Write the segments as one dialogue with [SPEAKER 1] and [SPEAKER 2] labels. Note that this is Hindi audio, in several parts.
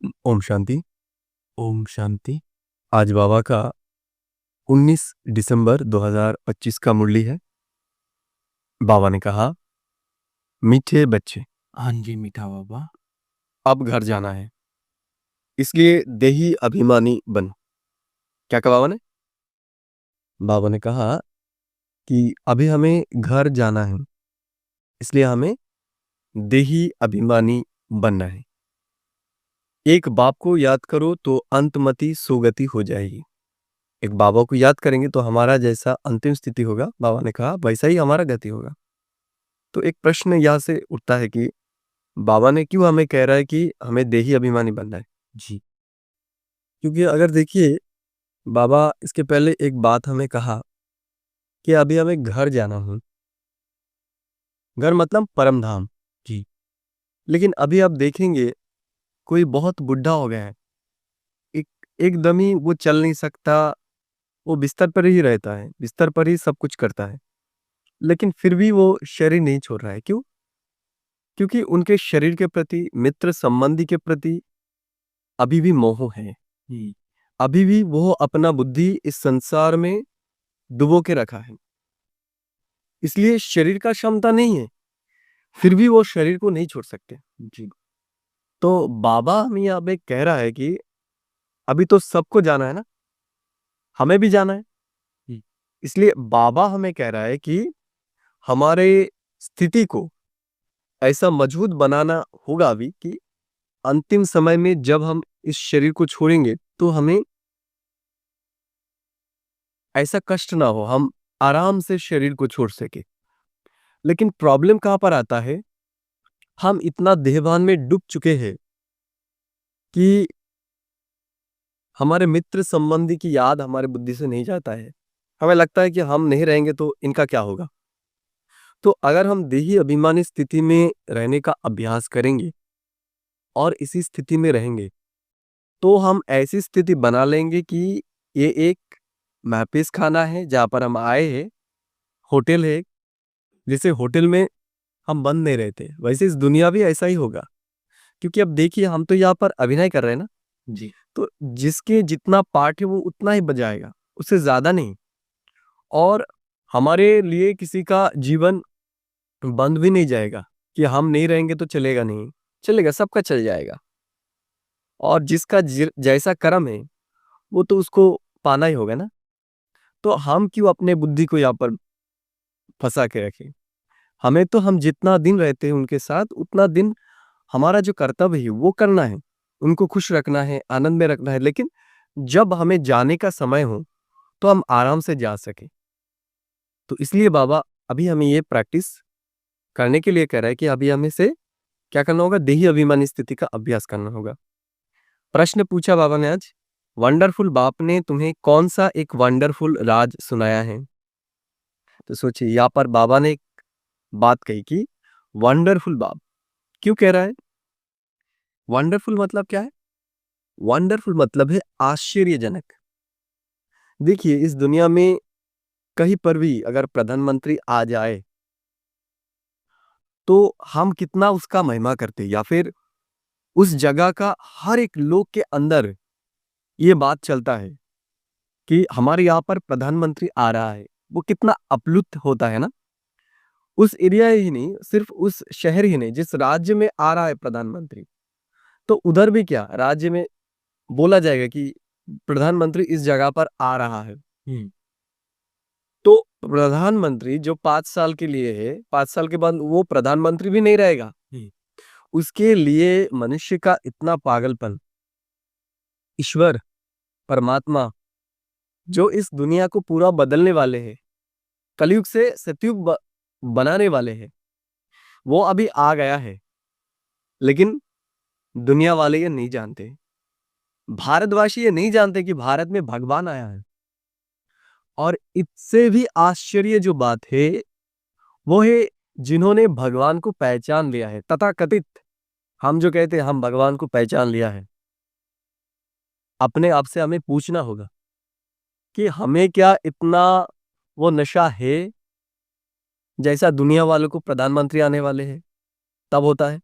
[SPEAKER 1] ओम शांति।
[SPEAKER 2] ओम शांति।
[SPEAKER 1] आज बाबा का 19 दिसंबर 2025 का मुरली है। बाबा ने कहा, मीठे बच्चे,
[SPEAKER 2] हाँ जी मीठा बाबा।
[SPEAKER 1] अब घर जाना है, इसलिए देही अभिमानी बनो। क्या कहा बाबा ने? बाबा ने कहा कि अभी हमें घर जाना है, इसलिए हमें देही अभिमानी बनना है। एक बाप को याद करो तो अंतमति सुगति हो जाएगी। एक बाबा को याद करेंगे तो हमारा जैसा अंतिम स्थिति होगा, बाबा ने कहा, वैसा ही हमारा गति होगा। तो एक प्रश्न यहाँ से उठता है कि बाबा ने क्यों हमें कह रहा है कि हमें देही अभिमानी बनना है?
[SPEAKER 2] जी
[SPEAKER 1] क्योंकि अगर देखिए, बाबा इसके पहले एक बात हमें कहा कि अभी हमें घर जाना है। घर मतलब परम धाम।
[SPEAKER 2] जी
[SPEAKER 1] लेकिन अभी आप देखेंगे, कोई बहुत बुढ़ा हो गया है, एक एकदम ही वो चल नहीं सकता, वो बिस्तर पर ही रहता है, बिस्तर पर ही सब कुछ करता है, लेकिन फिर भी वो शरीर नहीं छोड़ रहा है। क्यों? क्योंकि उनके शरीर के प्रति, मित्र संबंधी के प्रति अभी भी मोह है।
[SPEAKER 2] जी
[SPEAKER 1] अभी भी वो अपना बुद्धि इस संसार में डुबो के रखा है, इसलिए शरीर का क्षमता नहीं है, फिर भी वो शरीर को नहीं छोड़ सकते।
[SPEAKER 2] जी
[SPEAKER 1] तो बाबा हमें यहाँ पे कह रहा है कि अभी तो सबको जाना है ना, हमें भी जाना है।
[SPEAKER 2] जी
[SPEAKER 1] इसलिए बाबा हमें कह रहा है कि हमारे स्थिति को ऐसा मजबूत बनाना होगा अभी कि अंतिम समय में जब हम इस शरीर को छोड़ेंगे तो हमें ऐसा कष्ट ना हो, हम आराम से शरीर को छोड़ सके। लेकिन प्रॉब्लम कहाँ पर आता है? हम इतना देहभान में डूब चुके हैं कि हमारे मित्र संबंधी की याद हमारे बुद्धि से नहीं जाता है। हमें लगता है कि हम नहीं रहेंगे तो इनका क्या होगा। तो अगर हम देही अभिमानी स्थिति में रहने का अभ्यास करेंगे और इसी स्थिति में रहेंगे, तो हम ऐसी स्थिति बना लेंगे कि ये एक महफिज खाना है जहाँ पर हम आए हैं, होटल है। जैसे होटल में हम बंद नहीं रहते, वैसे इस दुनिया भी ऐसा ही होगा। क्योंकि अब देखिए, हम तो यहाँ पर अभिनय कर रहे हैं ना,
[SPEAKER 2] जी
[SPEAKER 1] तो जिसके जितना पार्ट है वो उतना ही बजाएगा, उससे ज्यादा नहीं। और हमारे लिए किसी का जीवन बंद भी नहीं जाएगा कि हम नहीं रहेंगे तो चलेगा नहीं, चलेगा, सबका चल जाएगा। और जिसका जैसा कर्म है वो तो उसको पाना ही होगा ना। तो हम क्यों अपने बुद्धि को यहाँ पर फंसा के रखें? हमें तो, हम जितना दिन रहते हैं उनके साथ उतना दिन हमारा जो कर्तव्य है वो करना है, उनको खुश रखना है, आनंद में रखना है। लेकिन जब हमें जाने का समय हो तो हम आराम से जा सके। तो इसलिए बाबा अभी हमें ये प्रैक्टिस करने के लिए कह रहा है कि अभी हमें से क्या करना होगा? देही अभिमानी स्थिति का अभ्यास करना होगा। प्रश्न पूछा बाबा ने आज, वंडरफुल बाप ने तुम्हें कौन सा एक वंडरफुल राज सुनाया है? तो सोचिए, यहाँ पर बाबा ने एक बात कही कि वंडरफुल बाप क्यों कह रहा है? वंडरफुल मतलब क्या है? वंडरफुल मतलब है आश्चर्यजनक। देखिए, इस दुनिया में कहीं पर भी अगर प्रधानमंत्री आ जाए तो हम कितना उसका महिमा करते, या फिर उस जगह का हर एक लोग के अंदर ये बात चलता है कि हमारे यहाँ पर प्रधानमंत्री आ रहा है, वो कितना अप्लुत होता है ना। उस एरिया ही नहीं, सिर्फ उस शहर ही नहीं, जिस राज्य में आ रहा है प्रधानमंत्री, तो उधर भी क्या राज्य में बोला जाएगा कि प्रधानमंत्री इस जगह पर आ रहा है। तो प्रधानमंत्री जो 5 साल के लिए है, 5 साल के बाद वो प्रधानमंत्री भी नहीं रहेगा। उसके लिए मनुष्य का इतना पागलपन, ईश्वर परमात्मा जो इस दुनिया को पूरा बदलने वाले हैं, कलयुग से सतयुग बनाने वाले हैं, वो अभी आ गया है। लेकिन दुनिया वाले ये नहीं जानते, भारतवासी ये नहीं जानते कि भारत में भगवान आया है। और इससे भी आश्चर्य जो बात है वो है, जिन्होंने भगवान को पहचान लिया है, तथाकथित, हम जो कहते हैं हम भगवान को पहचान लिया है, अपने आप से हमें पूछना होगा कि हमें क्या इतना वो नशा है जैसा दुनिया वालों को प्रधानमंत्री आने वाले हैं तब होता है।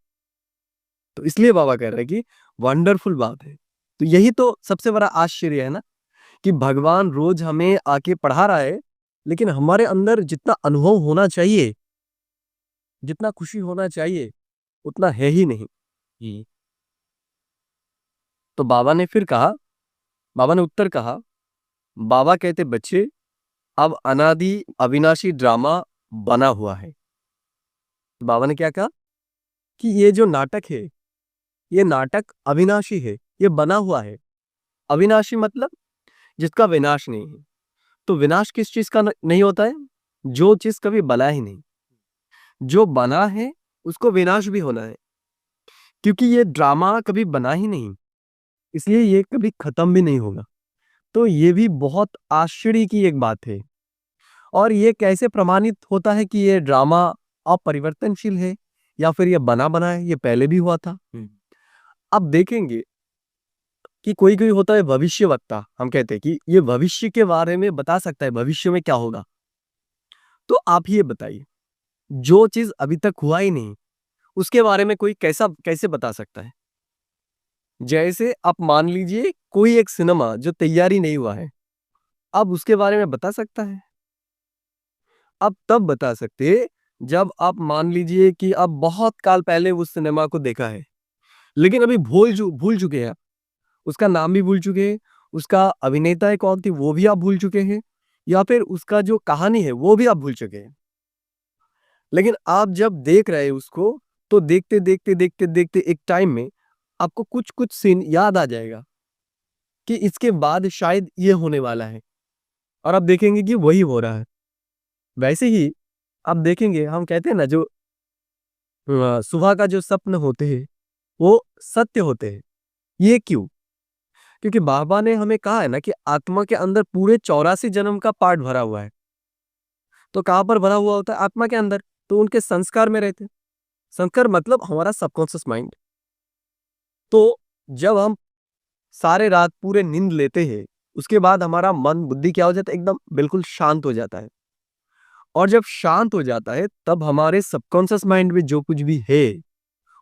[SPEAKER 1] तो इसलिए बाबा कह रहे हैं कि वंडरफुल बात है। तो यही तो सबसे बड़ा आश्चर्य है ना, कि भगवान रोज हमें आके पढ़ा रहा है, लेकिन हमारे अंदर जितना अनुभव होना चाहिए, जितना खुशी होना चाहिए, उतना है ही नहीं।
[SPEAKER 2] जी।
[SPEAKER 1] तो बाबा ने उत्तर कहा, बाबा कहते बच्चे, अब अनादि अविनाशी ड्रामा बना हुआ है। तो बाबा ने क्या कहा कि ये जो नाटक है, ये नाटक अविनाशी है, ये बना हुआ है। अविनाशी मतलब जिसका विनाश नहीं है। तो विनाश किस चीज का नहीं होता है? जो चीज कभी बना ही नहीं। जो बना है उसको विनाश भी होना है, क्योंकि ये ड्रामा कभी बना ही नहीं, इसलिए ये कभी खत्म भी नहीं होगा। तो ये भी बहुत आश्चर्य की एक बात है। और ये कैसे प्रमाणित होता है कि ये ड्रामा अपरिवर्तनशील है या फिर ये बना बना है, ये पहले भी हुआ था। अब देखेंगे कि कोई कोई होता है भविष्यवक्ता, हम कहते हैं कि ये भविष्य के बारे में बता सकता है, भविष्य में क्या होगा। तो आप ये बताइए, जो चीज अभी तक हुआ ही नहीं, उसके बारे में कोई कैसे बता सकता है? जैसे आप मान लीजिए कोई एक सिनेमा जो तैयारी नहीं हुआ है, अब उसके बारे में बता सकता है? अब तब बता सकते हैं जब आप मान लीजिए कि आप बहुत काल पहले उस सिनेमा को देखा है, लेकिन अभी भूल चुके हैं। उसका नाम भी भूल चुके हैं, उसका अभिनेता कौन थी वो भी आप भूल चुके हैं, या फिर उसका जो कहानी है वो भी आप भूल चुके हैं। लेकिन आप जब देख रहे हैं उसको, तो देखते देखते देखते देखते एक टाइम में आपको कुछ कुछ सीन याद आ जाएगा कि इसके बाद शायद ये होने वाला है, और आप देखेंगे कि वही हो रहा है। वैसे ही आप देखेंगे, हम कहते हैं ना, जो सुबह का जो सपने होते हैं वो सत्य होते हैं। ये क्यों? क्योंकि बाबा ने हमें कहा है ना कि आत्मा के अंदर पूरे 84 जन्म का पार्ट भरा हुआ है। तो कहां पर भरा हुआ होता है? आत्मा के अंदर। तो उनके संस्कार में रहते हैं। संस्कार मतलब हमारा सबकॉन्शियस माइंड। तो जब हम सारे रात पूरे नींद लेते हैं, उसके बाद हमारा मन बुद्धि क्या हो जाता है? एकदम बिल्कुल शांत हो जाता है। और जब शांत हो जाता है, तब हमारे सबकॉन्शियस माइंड में जो कुछ भी है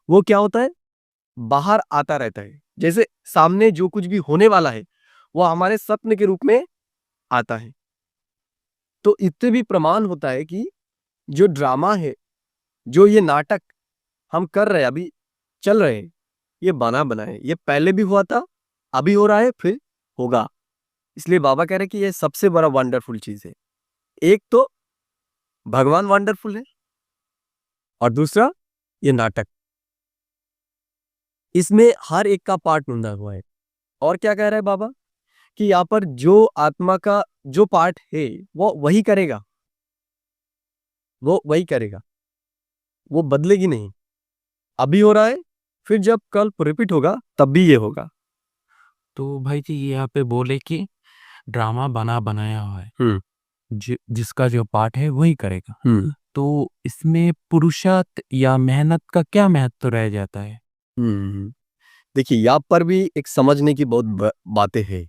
[SPEAKER 1] वो क्या होता है? बाहर आता रहता है। जैसे सामने जो कुछ भी होने वाला है वो हमारे सपने के रूप में आता है। तो इससे भी प्रमाण होता है कि जो ड्रामा है, जो ये नाटक हम कर रहे हैं, अभी चल रहे हैं, ये बना बना है। ये पहले भी हुआ था, अभी हो रहा है, फिर होगा। इसलिए बाबा कह रहे हैं कि ये सबसे बड़ा वंडरफुल चीज है। एक तो भगवान वंडरफुल है, और दूसरा ये नाटक, इसमें हर एक का पार्ट ढूंढा हुआ है। और क्या कह रहा है बाबा? कि यहाँ पर जो आत्मा का जो पार्ट है वो वही करेगा, वो वही करेगा, वो बदलेगी नहीं। अभी हो रहा है, फिर जब कल रिपीट होगा तब भी ये होगा।
[SPEAKER 2] तो भाई जी ये यहाँ पे बोले कि ड्रामा बना बनाया हुआ है, जिसका जो पार्ट है वही करेगा। तो इसमें पुरुषार्थ या मेहनत का क्या महत्व रह जाता है?
[SPEAKER 1] देखिए, यहाँ पर भी एक समझने की बहुत बातें हैं।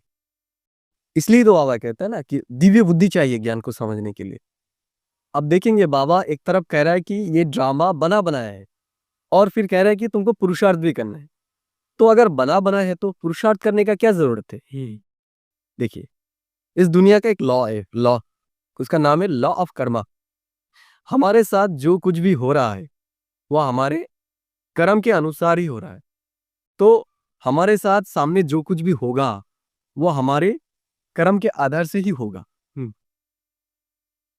[SPEAKER 1] इसलिए तो बाबा कहता है ना कि दिव्य बुद्धि चाहिए ज्ञान को समझने के लिए। अब देखेंगे, बाबा एक तरफ कह रहा है कि ये ड्रामा बना बनाया है, और फिर कह रहा है कि तुमको पुरुषार्थ भी करना है। तो अगर बना बना है तो पुरुषार्थ करने का क्या जरूरत है? देखिए, इस दुनिया का एक लॉ है, लॉ, उसका नाम है लॉ ऑफ कर्मा। हमारे साथ जो कुछ भी हो रहा है वह हमारे कर्म के अनुसार ही हो रहा है। तो हमारे साथ सामने जो कुछ भी होगा वो हमारे कर्म के आधार से ही होगा।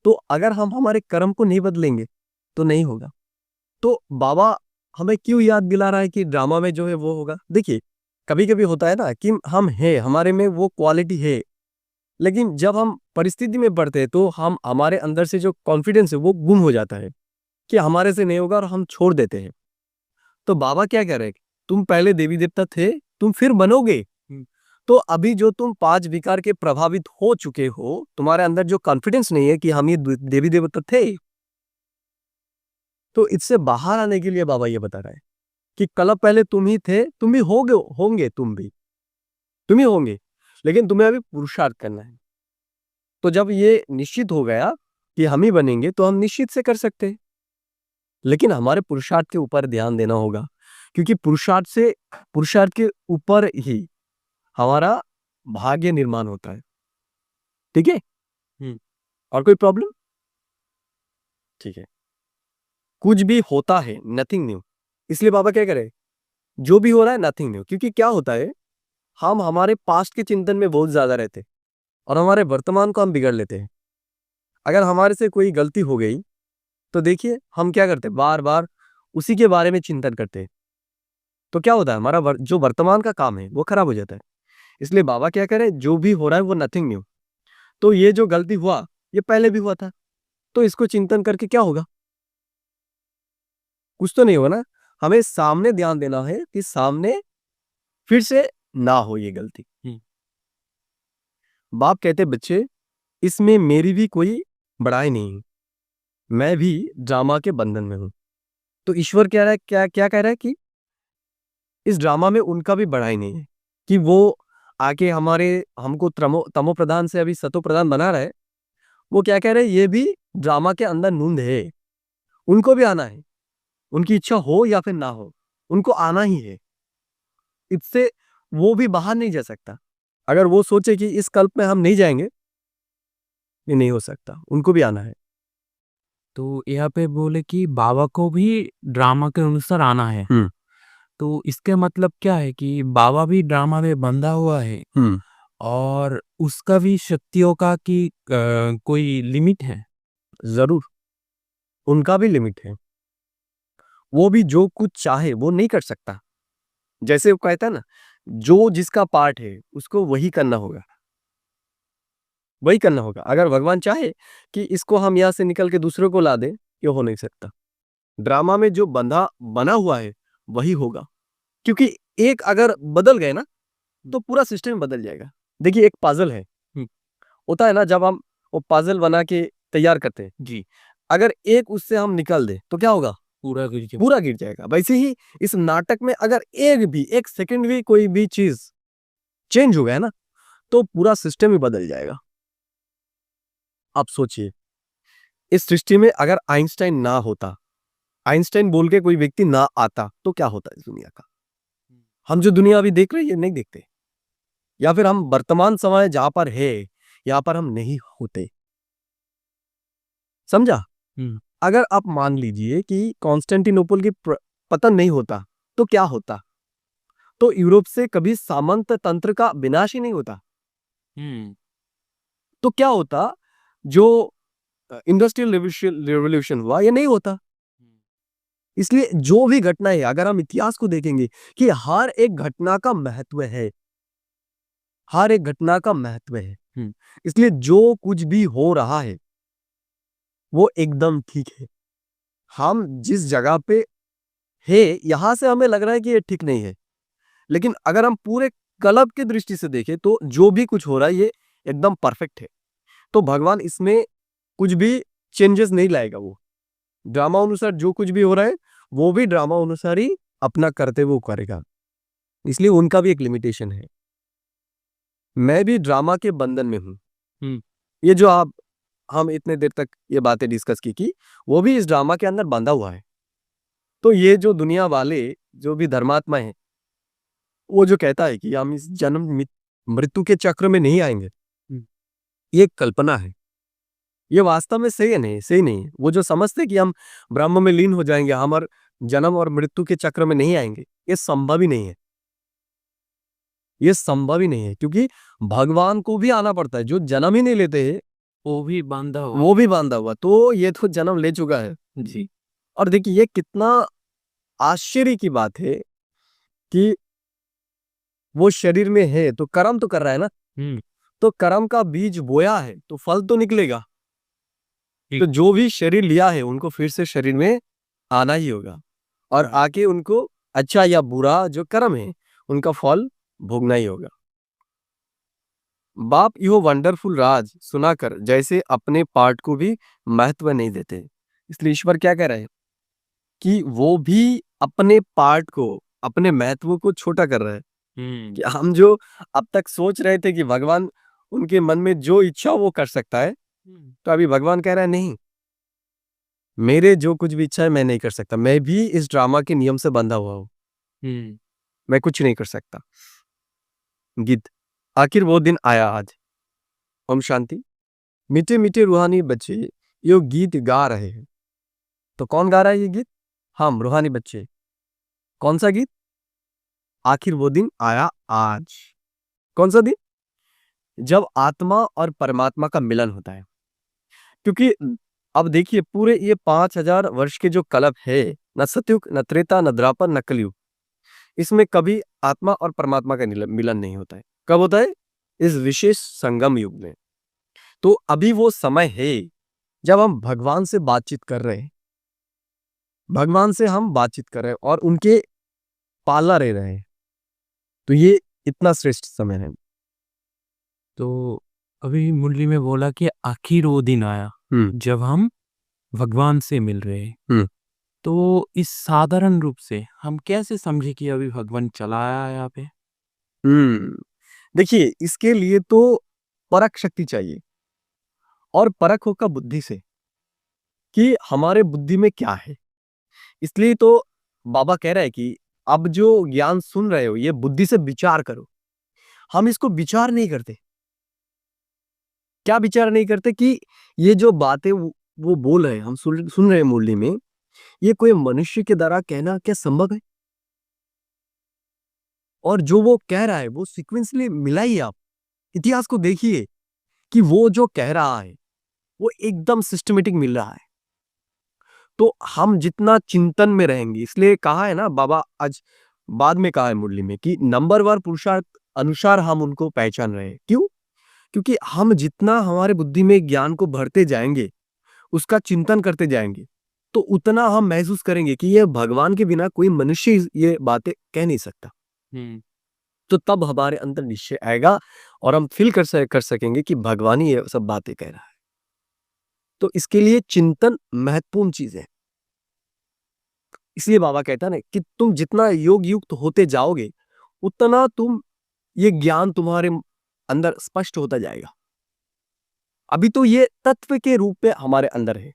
[SPEAKER 1] तो अगर हम हमारे कर्म को नहीं बदलेंगे तो नहीं होगा। तो बाबा हमें क्यों याद दिला रहा है कि ड्रामा में जो है वो होगा? देखिए, कभी कभी होता है ना कि हम है, हमारे में वो क्वालिटी है, लेकिन जब हम परिस्थिति में पड़ते हैं तो हम हमारे अंदर से जो कॉन्फिडेंस है वो गुम हो जाता है कि हमारे से नहीं होगा, और हम छोड़ देते हैं। तो बाबा क्या कह रहे हैं? तुम पहले देवी देवता थे, तुम फिर बनोगे। तो अभी जो तुम 5 विकार के प्रभावित हो चुके हो, तुम्हारे अंदर जो कॉन्फिडेंस नहीं है कि हम ये देवी देवता थे, तो इससे बाहर आने के लिए बाबा ये बता रहा है कि कल पहले तुम ही थे, तुम भी होंगे, तुम ही होंगे, लेकिन तुम्हें अभी पुरुषार्थ करना है। तो जब ये निश्चित हो गया कि हम ही बनेंगे, तो हम निश्चित से कर सकते हैं, लेकिन हमारे पुरुषार्थ के ऊपर ध्यान देना होगा। क्योंकि पुरुषार्थ के ऊपर ही हमारा भाग्य निर्माण होता है। ठीक है, और कोई प्रॉब्लम? ठीक है, कुछ भी होता है नथिंग न्यू। इसलिए बाबा क्या करे, जो भी हो रहा है नथिंग न्यू। क्योंकि क्या होता है, हम हमारे पास्ट के चिंतन में बहुत ज्यादा रहते हैं और हमारे वर्तमान को हम बिगड़ लेते हैं। अगर हमारे से कोई गलती हो गई तो देखिए हम क्या करते हैं, बार बार उसी के बारे में चिंतन करते हैं। तो क्या होता है, हमारा जो वर्तमान का काम है वो खराब हो जाता है। इसलिए बाबा क्या करे, जो भी हो रहा है वो नथिंग न्यू। तो ये जो गलती हुआ ये पहले भी हुआ था, तो इसको चिंतन करके क्या होगा, कुछ तो नहीं होगा ना। हमें सामने ध्यान देना है कि सामने फिर से ना हो ये गलती। बाप कहते बच्चे, इसमें मेरी भी कोई बड़ाई नहीं है, मैं भी ड्रामा के बंधन में हूं। तो ईश्वर कह रहा है, क्या क्या कह रहा है कि इस ड्रामा में उनका भी बड़ाई नहीं है, कि वो आके हमको तमो प्रधान से अभी सतो प्रधान बना रहा है। वो क्या कह रहे हैं, ये भी ड्रामा के अंदर नूंद है, उनको भी आना है। उनकी इच्छा हो या फिर ना हो, उनको आना ही है। इससे वो भी बाहर नहीं जा सकता। अगर वो सोचे कि इस कल्प में हम नहीं जाएंगे, ये नहीं हो सकता, उनको भी आना है।
[SPEAKER 2] तो यहाँ पे बोले कि बाबा को भी ड्रामा के अनुसार आना है। तो इसके मतलब क्या है कि बाबा भी ड्रामा में बंधा हुआ है और उसका भी शक्तियों का की कोई लिमिट है?
[SPEAKER 1] जरूर, उनका भी लिमिट है। वो भी जो कुछ चाहे वो नहीं कर सकता। जैसे वो कहता है ना, जो जिसका पार्ट है उसको वही करना होगा, वही करना होगा। अगर भगवान चाहे कि इसको हम यहाँ से निकल के दूसरे को ला दे, ये हो नहीं सकता। ड्रामा में जो बना हुआ है वही होगा। क्योंकि एक अगर बदल गए ना तो पूरा सिस्टम बदल जाएगा। देखिए एक पजल है, होता है ना, जब हम वो पजल बना के तैयार करते हैं जी, अगर एक उससे हम निकल दे तो क्या होगा, पूरा गिर जाएगा। वैसे ही इस नाटक में अगर एक सेकंड भी कोई भी चीज चेंज हो गया ना तो पूरा सिस्टम ही बदल जाएगा। आप सोचिए, इस सृष्टि में अगर आइंस्टाइन ना होता, आइंस्टाइन बोल के कोई व्यक्ति ना आता, तो क्या होता इस दुनिया का। हम जो दुनिया अभी देख रहे हैं ये नहीं देखते, या फिर हम वर्तमान समय जहां पर है यहां पर हम नहीं होते। समझा? अगर आप मान लीजिए कि कॉन्स्टेंटिनोपल की पतन नहीं होता तो क्या होता, तो यूरोप से कभी सामंत तंत्र का विनाश ही नहीं होता। तो क्या होता, जो इंडस्ट्रियल रेवोल्यूशन हुआ ये नहीं होता। इसलिए जो भी घटना है, अगर हम इतिहास को देखेंगे कि हर एक घटना का महत्व है, हर एक घटना का महत्व है। इसलिए जो कुछ भी हो रहा है वो एकदम ठीक है। हम जिस जगह पे है यहां से हमें लग रहा है कि ये ठीक नहीं है, लेकिन अगर हम पूरे कल्प की दृष्टि से देखें तो जो भी कुछ हो रहा है ये एकदम परफेक्ट है। तो भगवान इसमें कुछ भी चेंजेस नहीं लाएगा। वो ड्रामा अनुसार जो कुछ भी हो रहा है वो भी ड्रामा अनुसार ही अपना करते वो करेगा। इसलिए उनका भी एक लिमिटेशन है। मैं भी ड्रामा के बंधन में हूं। ये जो हम इतने देर तक ये बातें डिस्कस की वो भी इस ड्रामा के अंदर बंधा हुआ है। तो ये जो दुनिया वाले जो भी धर्मात्मा है, वो जो कहता है कि हम इस जन्म मृत्यु के चक्र में नहीं आएंगे, ये कल्पना है। ये वास्तव में सही नहीं है। वो जो समझते कि हम ब्रह्म में लीन हो जाएंगे, हमारे जन्म और मृत्यु के चक्र में नहीं आएंगे, ये संभव ही नहीं है। ये संभव ही नहीं है, क्योंकि भगवान को भी आना पड़ता है। जो जन्म ही नहीं लेते हैं
[SPEAKER 2] वो भी बांधा हुआ।
[SPEAKER 1] तो ये तो जन्म ले चुका है जी। और देखिए ये कितना आश्चर्य की बात है कि वो शरीर में है तो कर्म तो कर रहा है ना। तो कर्म का बीज बोया है तो फल तो निकलेगा। तो जो भी शरीर लिया है उनको फिर से शरीर में आना ही होगा, और आके उनको अच्छा या बुरा जो कर्म है उनका फल भोगना ही होगा। बाप यो वंडरफुल राज सुनाकर जैसे अपने पार्ट को भी महत्व नहीं देते। इसलिए ईश्वर क्या कह रहे हैं कि वो भी अपने पार्ट को, अपने महत्व को छोटा कर रहे हैं। कि हम जो अब तक सोच रहे थे कि भगवान उनके मन में जो इच्छा वो कर सकता है, तो अभी भगवान कह रहा है नहीं, मेरे जो कुछ भी इच्छा है मैं नहीं कर सकता। मैं भी इस ड्रामा के नियम से बंधा हुआ हूं। मैं कुछ नहीं कर सकता। गीत, आखिर वो दिन आया आज। ओम शांति। मीठे मीठे रूहानी बच्चे ये गीत गा रहे हैं। तो कौन गा रहा है ये गीत? हम रूहानी बच्चे। कौन सा गीत? आखिर वो दिन आया आज। कौन सा दिन? जब आत्मा और परमात्मा का मिलन होता है। क्योंकि अब देखिए पूरे ये 5000 वर्ष के जो कल्प है, न सतयुग, न त्रेता, न द्वापर, न कलयुग, इसमें कभी आत्मा और परमात्मा का मिलन नहीं होता है। कब होता है? इस विशेष संगम युग में। तो अभी वो समय है जब हम भगवान से बातचीत कर रहे हैं, भगवान से हम बातचीत कर रहे हैं और उनके पाला रह रहे हैं। तो ये इतना श्रेष्ठ समय है।
[SPEAKER 2] तो अभी मुरली में बोला कि आखिर वो दिन आया जब हम भगवान से मिल रहे हैं। तो इस साधारण रूप से हम कैसे समझे कि अभी भगवान चला आया यहाँ पे?
[SPEAKER 1] देखिए इसके लिए तो परख शक्ति चाहिए, और परख होगा बुद्धि से कि हमारे बुद्धि में क्या है। इसलिए तो बाबा कह रहा है कि अब जो ज्ञान सुन रहे हो ये बुद्धि से विचार करो। हम इसको विचार नहीं करते। क्या विचार नहीं करते? कि ये जो बातें वो बोल रहे हैं, हम सुन रहे हैं मुरली में, ये कोई मनुष्य के द्वारा कहना क्या संभव है? और जो वो कह रहा है वो सीक्वेंसली मिलाइए, आप इतिहास को देखिए कि वो जो कह रहा है वो एकदम सिस्टमेटिक मिल रहा है। तो हम जितना चिंतन में रहेंगे, इसलिए कहा है ना बाबा, आज बाद में कहा है मुरली में कि नंबरवार पुरुषार्थ अनुसार हम उनको पहचान रहे हैं। क्यों? क्योंकि हम जितना हमारे बुद्धि में ज्ञान को भरते जाएंगे, उसका चिंतन करते जाएंगे, तो उतना हम महसूस करेंगे कि ये भगवान के बिना कोई मनुष्य ये बातें कह नहीं सकता। तो तब हमारे अंदर निश्चय आएगा और हम फील कर सकेंगे कि भगवान ही ये सब बातें कह रहा है। तो इसके लिए चिंतन महत्वपूर्ण चीज है। इसलिए बाबा कहता है ना कि तुम जितना योग युक्त होते जाओगे, उतना तुम ये ज्ञान तुम्हारे अंदर स्पष्ट होता जाएगा। अभी तो ये तत्व के रूप में हमारे अंदर है,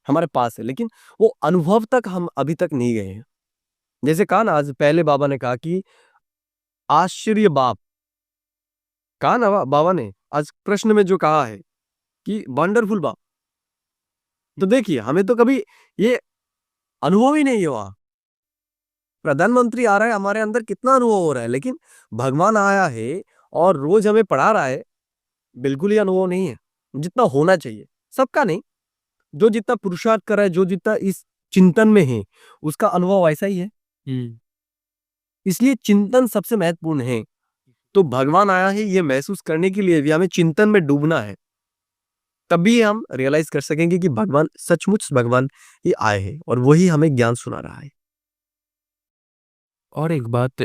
[SPEAKER 1] हमारे पास है, लेकिन वो अनुभव तक हम अभी तक नहीं गए हैं। जैसे कहा ना, आज पहले बाबा ने कहा कि आश्चर्य बाप, कहा ना बाबा ने आज प्रश्न में जो कहा है कि वंडरफुल बाप। तो देखिए हमें तो कभी ये अनुभव ही नहीं हुआ। प्रधानमंत्री आ रहा है, हमारे अंदर कितना अनुभव हो रहा है, लेकिन भगवान आया है और रोज हमें पढ़ा रहा है, बिल्कुल ही अनुभव नहीं है जितना होना चाहिए। सबका नहीं, जो जितना पुरुषार्थ कर रहा है, जो जितना इस चिंतन में है, उसका अनुभव ऐसा ही है। इसलिए चिंतन सबसे महत्वपूर्ण है। तो भगवान आया है ये महसूस करने के लिए भी हमें चिंतन में डूबना है, तभी हम रियलाइज कर सकेंगे कि भगवान सचमुच भगवान ही आए हैं और वही हमें ज्ञान सुना रहा है।
[SPEAKER 2] और एक बात,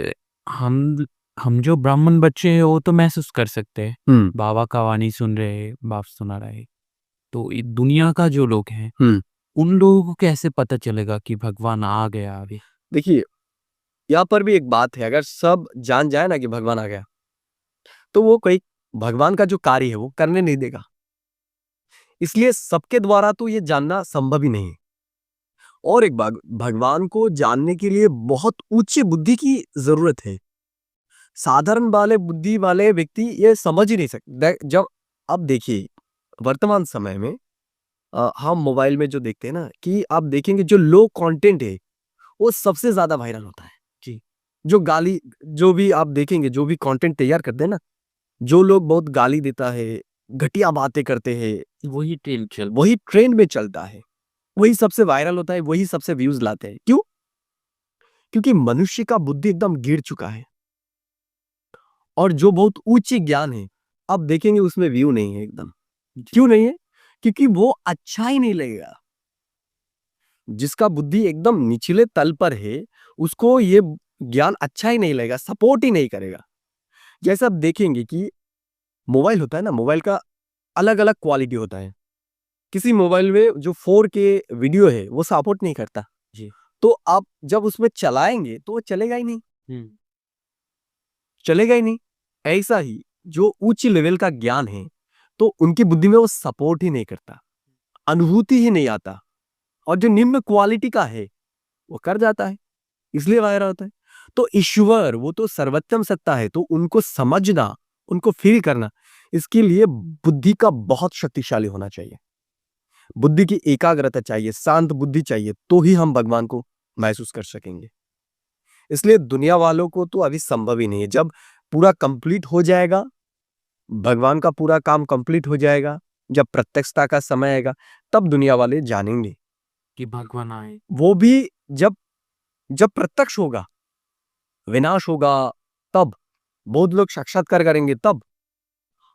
[SPEAKER 2] हम जो ब्राह्मण बच्चे हैं वो तो महसूस कर सकते हैं, बाबा का वाणी सुन रहे, बाप सुना रहे। तो दुनिया का जो लोग हैं, उन लोगों को कैसे पता चलेगा कि भगवान आ गया अभी?
[SPEAKER 1] देखिए यहाँ पर भी एक बात है, अगर सब जान जाए ना कि भगवान आ गया, तो वो कोई भगवान का जो कार्य है वो करने नहीं देगा। इसलिए सबके द्वारा तो ये जानना संभव ही नहीं है। और एक बात, भगवान को जानने के लिए बहुत उच्च बुद्धि की जरूरत है। साधारण वाले बुद्धि वाले व्यक्ति ये समझ ही नहीं सकते। जब अब देखिए वर्तमान समय में हम मोबाइल में जो देखते हैं ना, कि आप देखेंगे जो लो कंटेंट है वो सबसे ज्यादा वायरल होता है जी। जो गाली, जो भी आप देखेंगे, जो भी कंटेंट तैयार करते हैं ना, जो लोग बहुत गाली देता है, घटिया बातें करते हैं, वही ट्रेंड में चलता है, वही सबसे वायरल होता है, वही सबसे व्यूज लाते हैं। क्यों? क्योंकि मनुष्य का बुद्धि एकदम गिर चुका है। और जो बहुत उच्च ज्ञान है, अब देखेंगे उसमें व्यू नहीं है एकदम। क्यों नहीं है? क्योंकि वो अच्छा ही नहीं लगेगा। जिसका बुद्धि एकदम निचले तल पर है, उसको ये ज्ञान अच्छा ही नहीं लगेगा, सपोर्ट ही नहीं करेगा। जैसे आप देखेंगे कि मोबाइल होता है ना, मोबाइल का अलग अलग क्वालिटी होता है। किसी मोबाइल में जो 4K वीडियो है वो सपोर्ट नहीं करता जी। तो आप जब उसमें चलाएंगे तो वो चलेगा ही नहीं, चलेगा ही नहीं। ऐसा ही जो उच्च लेवल का ज्ञान है, तो उनकी बुद्धि में वो सपोर्ट ही नहीं करता, अनुभूति ही नहीं आता। और जो निम्न क्वालिटी का है वो कर जाता है, इसलिए वायरल होता है। तो ईश्वर वो तो सर्वोत्तम सत्ता है, तो उनको समझना, उनको फील करना, इसके लिए बुद्धि का बहुत शक्तिशाली होना चाहिए। बुद्धि की एकाग्रता चाहिए, शांत बुद्धि चाहिए, तो ही हम भगवान को महसूस कर सकेंगे। इसलिए दुनिया वालों को तो अभी संभव ही नहीं है। जब पूरा कंप्लीट हो जाएगा, भगवान का पूरा काम कंप्लीट हो जाएगा, जब प्रत्यक्षता का समय आएगा, तब दुनिया वाले जानेंगे
[SPEAKER 2] कि भगवान आए।
[SPEAKER 1] वो भी जब जब प्रत्यक्ष होगा, विनाश होगा, तब बहुत लोग साक्षात्कार करेंगे, तब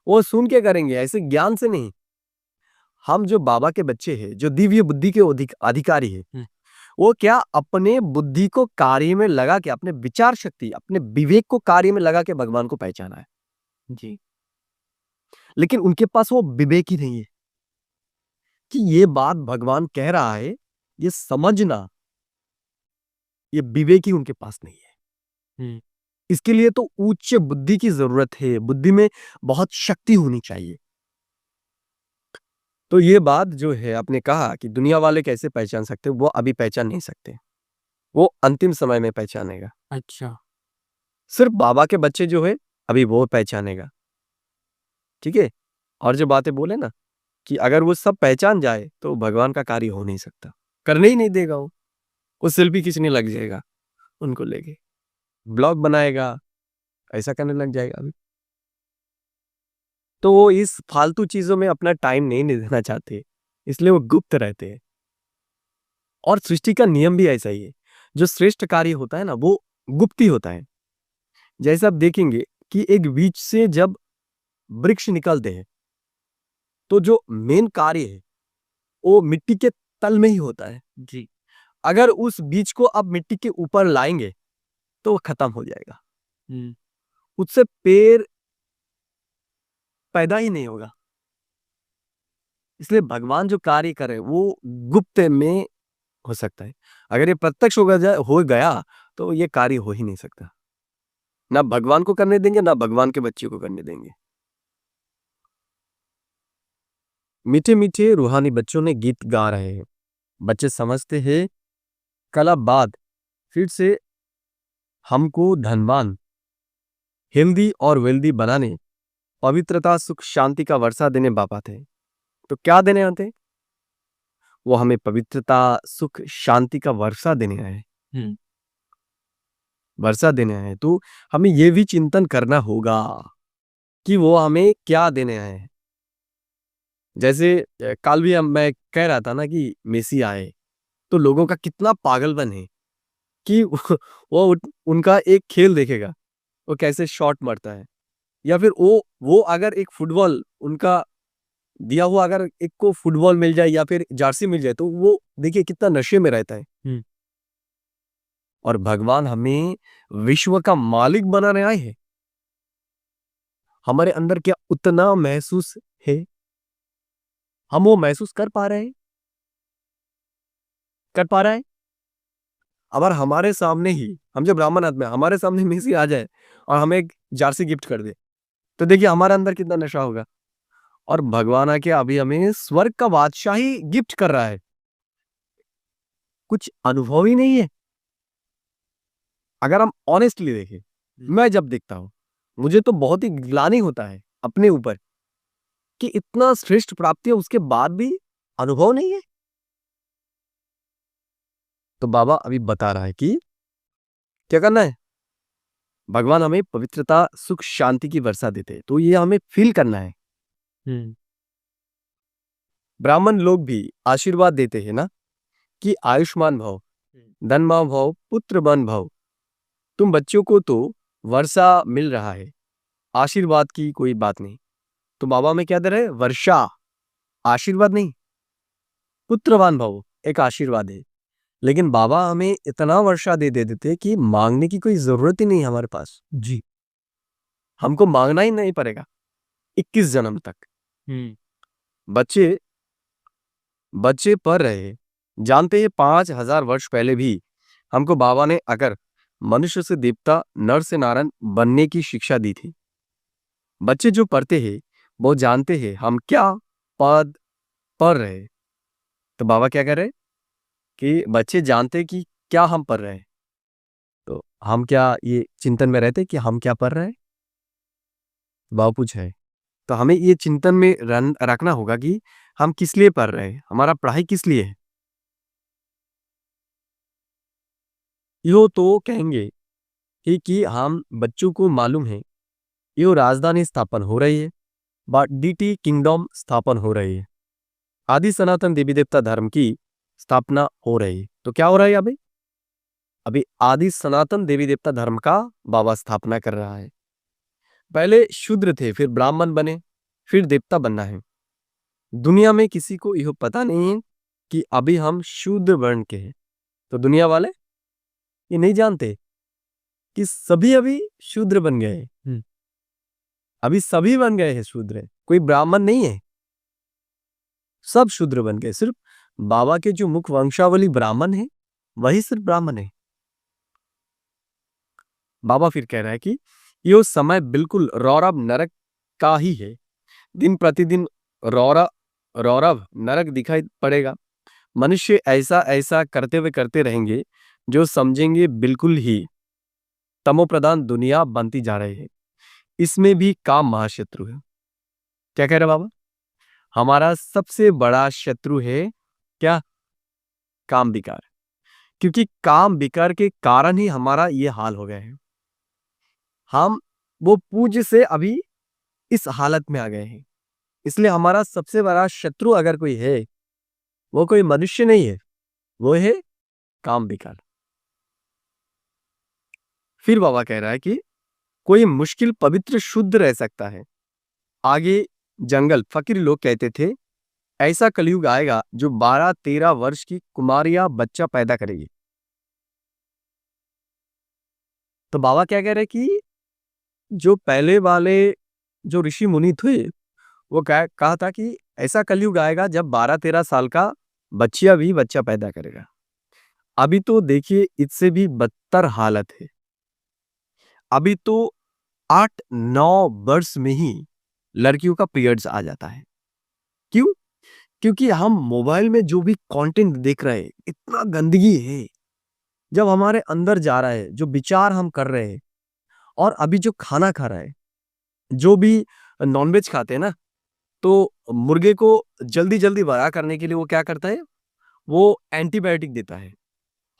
[SPEAKER 1] वो सुन के करेंगे, ऐसे ज्ञान से नहीं। हम जो बाबा के बच्चे हैं, जो दिव्य बुद्धि के अधिकारी है, वो क्या अपने बुद्धि को कार्य में लगा के, अपने विचार शक्ति, अपने विवेक को कार्य में लगा के भगवान को पहचाना है
[SPEAKER 2] जी।
[SPEAKER 1] लेकिन उनके पास वो विवेक ही नहीं है कि ये बात भगवान कह रहा है, ये समझना, ये विवेक ही उनके पास नहीं है। इसके लिए तो उच्च बुद्धि की जरूरत है, बुद्धि में बहुत शक्ति होनी चाहिए। तो ये बात जो है आपने कहा कि दुनिया वाले कैसे पहचान सकते, वो अभी पहचान नहीं सकते, वो अंतिम समय में पहचानेगा।
[SPEAKER 2] अच्छा।
[SPEAKER 1] सिर्फ बाबा के बच्चे जो है अभी वो पहचानेगा, ठीक है। और जो बातें बोले ना कि अगर वो सब पहचान जाए तो भगवान का कार्य हो नहीं सकता, करने ही नहीं देगा। वो सेल्फी खींचने लग जाएगा, उनको लेके ब्लॉग बनाएगा, ऐसा करने लग जाएगा अभी। तो वो इस फालतू चीजों में अपना टाइम नहीं देना चाहते, इसलिए वो गुप्त रहते हैं। और सृष्टि का नियम भी ऐसा ही है, जो श्रेष्ठ कार्य होता है ना, वो गुप्त ही होता है। जैसे आप देखेंगे कि एक बीज से जब वृक्ष निकलते हैं, तो जो मेन कार्य है वो मिट्टी के तल में ही होता है।
[SPEAKER 2] जी।
[SPEAKER 1] अगर उस बीज को आप मिट्टी के ऊपर लाएंगे तो वो खत्म हो जाएगा, उससे पेड़ पैदा ही नहीं होगा। इसलिए भगवान जो कार्य करे वो गुप्त में हो सकता है। अगर ये प्रत्यक्ष हो गया तो ये कार्य हो ही नहीं सकता, ना भगवान को करने देंगे, ना भगवान के बच्चे को करने देंगे। मीठे मीठे रूहानी बच्चों ने गीत गा रहे हैं। बच्चे समझते हैं कल बाद फिर से हमको धनवान, हेल्दी और वेल्दी बनाने, पवित्रता, सुख, शांति का वर्षा देने बाबा थे। तो क्या देने आते? वो हमें पवित्रता, सुख, शांति का वर्षा देने आए, वर्षा देने आए। तो हमें ये भी चिंतन करना होगा कि वो हमें क्या देने आए हैं। जैसे कल भी मैं कह रहा था ना कि मेसी आए, तो लोगों का कितना पागलपन है कि वो उनका एक खेल देखेगा, वो कैसे शॉट मारता है, या फिर वो अगर एक फुटबॉल उनका दिया हुआ, अगर एक को फुटबॉल मिल जाए या फिर जर्सी मिल जाए, तो वो देखिए कितना नशे में रहता है। और भगवान हमें विश्व का मालिक बनाने आए हैं। हमारे अंदर क्या उतना महसूस है? हम वो महसूस कर पा रहे हैं? कर पा रहे हैं? अगर हमारे सामने ही, हम जब ब्राह्मण आदमी, हमारे सामने मेसी आ जाए और हमें एक जर्सी गिफ्ट कर दे, तो देखिए हमारे अंदर कितना नशा होगा। और भगवान आके अभी हमें स्वर्ग का बादशाही गिफ्ट कर रहा है, कुछ अनुभव ही नहीं है। अगर हम ऑनेस्टली देखें, मैं जब देखता हूं, मुझे तो बहुत ही ग्लानि होता है अपने ऊपर कि इतना श्रेष्ठ प्राप्ति है, उसके बाद भी अनुभव नहीं है। तो बाबा अभी बता रहा है कि क्या करना है। भगवान हमें पवित्रता, सुख, शांति की वर्षा देते हैं, तो ये हमें फील करना है। ब्राह्मण लोग भी आशीर्वाद देते हैं ना कि आयुष्मान भव, धनवान भव, पुत्रवान भव। तुम बच्चों को तो वर्षा मिल रहा है, आशीर्वाद की कोई बात नहीं। तो बाबा में क्या दे रहे हैं? वर्षा, आशीर्वाद नहीं। पुत्रवान भव एक आशीर्वाद है, लेकिन बाबा हमें इतना वर्षा दे देते कि मांगने की कोई जरूरत ही नहीं हमारे पास।
[SPEAKER 2] जी।
[SPEAKER 1] हमको मांगना ही नहीं पड़ेगा 21 जन्म तक। बच्चे बच्चे पढ़ रहे, जानते हैं 5000 वर्ष पहले भी हमको बाबा ने अगर मनुष्य से देवता, नर से नारायण बनने की शिक्षा दी थी। बच्चे जो पढ़ते हैं वो जानते हैं हम क्या पद पढ़ रहे। तो बाबा क्या कह रहे कि बच्चे जानते कि क्या हम पढ़ रहे हैं। तो हम क्या ये चिंतन में रहते कि हम क्या पढ़ रहे हैं? बाबा पूछे। तो हमें ये चिंतन में रखना होगा कि हम किस लिए पढ़ रहे हैं, हमारा पढ़ाई किस लिए है। यो तो कहेंगे कि हम बच्चों को मालूम है यो राजधानी स्थापन हो रही है, डीटी किंगडम स्थापन हो रही है, आदि सनातन देवी देवता धर्म की स्थापना हो रही है। तो क्या हो रहा है अभी? अभी आदि सनातन देवी देवता धर्म का बाबा स्थापना कर रहा है। पहले शूद्र थे, फिर ब्राह्मण बने, फिर देवता बनना है। दुनिया में किसी को यह पता नहीं है कि अभी हम शूद्र वर्ण के हैं। तो दुनिया वाले ये नहीं जानते कि सभी अभी शूद्र बन गए हैं। अभी सभी बन गए हैं शूद्र, कोई ब्राह्मण नहीं है, सब शूद्र बन गए। सिर्फ बाबा के जो मुख वंशावली ब्राह्मण है वही सिर्फ ब्राह्मण है। बाबा फिर कह रहा है कि ये समय बिल्कुल रौरव नरक का ही है। दिन प्रतिदिन रौरव नरक दिखाई पड़ेगा। मनुष्य ऐसा ऐसा करते रहेंगे जो समझेंगे बिल्कुल ही तमोप्रधान दुनिया बनती जा रही है। इसमें भी काम महाशत्रु है। क्या कह रहे बाबा? हमारा सबसे बड़ा शत्रु है क्या? काम विकार। क्योंकि काम विकार के कारण ही हमारा ये हाल हो गया है। हम वो पूज्य से अभी इस हालत में आ गए हैं। इसलिए हमारा सबसे बड़ा शत्रु अगर कोई है, वो कोई मनुष्य नहीं है, वो है काम विकार। फिर बाबा कह रहा है कि कोई मुश्किल पवित्र शुद्ध रह सकता है। आगे जंगल फकीर लोग कहते थे ऐसा कलयुग आएगा जो 12-13 वर्ष की कुमारियां बच्चा पैदा करेगी। तो बाबा क्या कह रहे कि जो पहले वाले जो ऋषि मुनि थे वो कहा था कि ऐसा कलयुग आएगा जब 12-13 साल का बच्चिया भी बच्चा पैदा करेगा। अभी तो देखिए इससे भी बदतर हालत है। अभी तो 8-9 वर्ष में ही लड़कियों का पीरियड्स आ जाता है। क्यों? क्योंकि हम मोबाइल में जो भी कंटेंट देख रहे हैं इतना गंदगी है। जब हमारे अंदर जा रहा है, जो विचार हम कर रहे हैं, और अभी जो खाना खा रहा है, जो भी नॉनवेज खाते हैं ना, तो मुर्गे को जल्दी जल्दी बड़ा करने के लिए वो क्या करता है, वो एंटीबायोटिक देता है,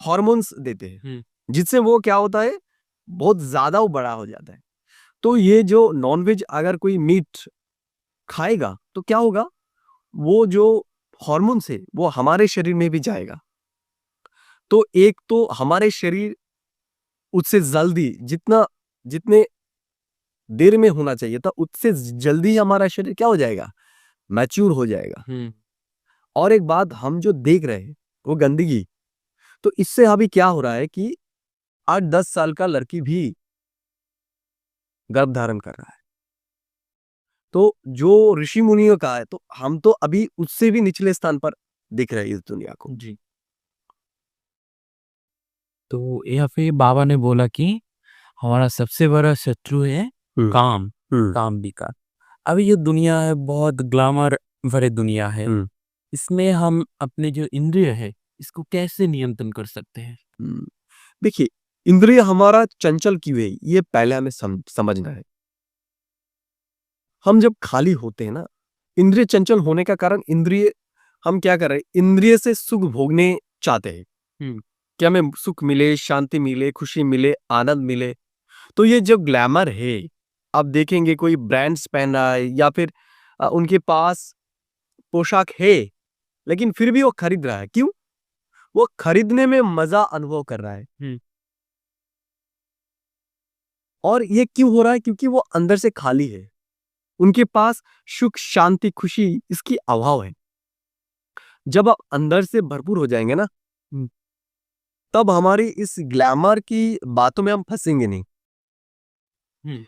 [SPEAKER 1] हार्मोन्स देते हैं, जिससे वो क्या होता है, बहुत ज्यादा वो बड़ा हो जाता है। तो ये जो नॉनवेज अगर कोई मीट खाएगा तो क्या होगा, वो जो हार्मोन्स है वो हमारे शरीर में भी जाएगा। तो एक तो हमारे शरीर उससे जल्दी जितने देर में होना चाहिए था उससे जल्दी हमारा शरीर क्या हो जाएगा, मैच्योर हो जाएगा। और एक बात हम जो देख रहे हैं वो गंदगी, तो इससे अभी क्या हो रहा है कि 8-10 साल का लड़की भी गर्भ धारण कर रहा है। तो जो ऋषि मुनियों का है, तो हम तो अभी उससे भी निचले स्थान पर दिख रहे हैं इस दुनिया को जी।
[SPEAKER 2] तो यहाँ पे बाबा ने बोला कि हमारा सबसे बड़ा शत्रु है काम विकार। अभी ये दुनिया है बहुत ग्लैमर भरे दुनिया है। इसमें हम अपने जो इंद्रिय है इसको कैसे नियंत्रण कर सकते हैं?
[SPEAKER 1] देखिए, इंद्रिय हमारा चंचल क्यों है ये पहले हमें समझना है। हम जब खाली होते हैं ना, इंद्रिय चंचल होने का कारण इंद्रिय हम क्या कर रहे हैं, इंद्रिय से सुख भोगने चाहते हैं कि हमें सुख मिले, शांति मिले, खुशी मिले, आनंद मिले। तो ये जो ग्लैमर है, आप देखेंगे कोई ब्रांड्स पहन रहा है या फिर उनके पास पोशाक है, लेकिन फिर भी वो खरीद रहा है। क्यों? वो खरीदने में मजा अनुभव कर रहा है। और ये क्यों हो रहा है? क्योंकि वो अंदर से खाली है, उनके पास सुख शांति खुशी इसकी अभाव है। जब आप अंदर से भरपूर हो जाएंगे ना, तब हमारी इस ग्लैमर की बातों में हम फंसेंगे नहीं।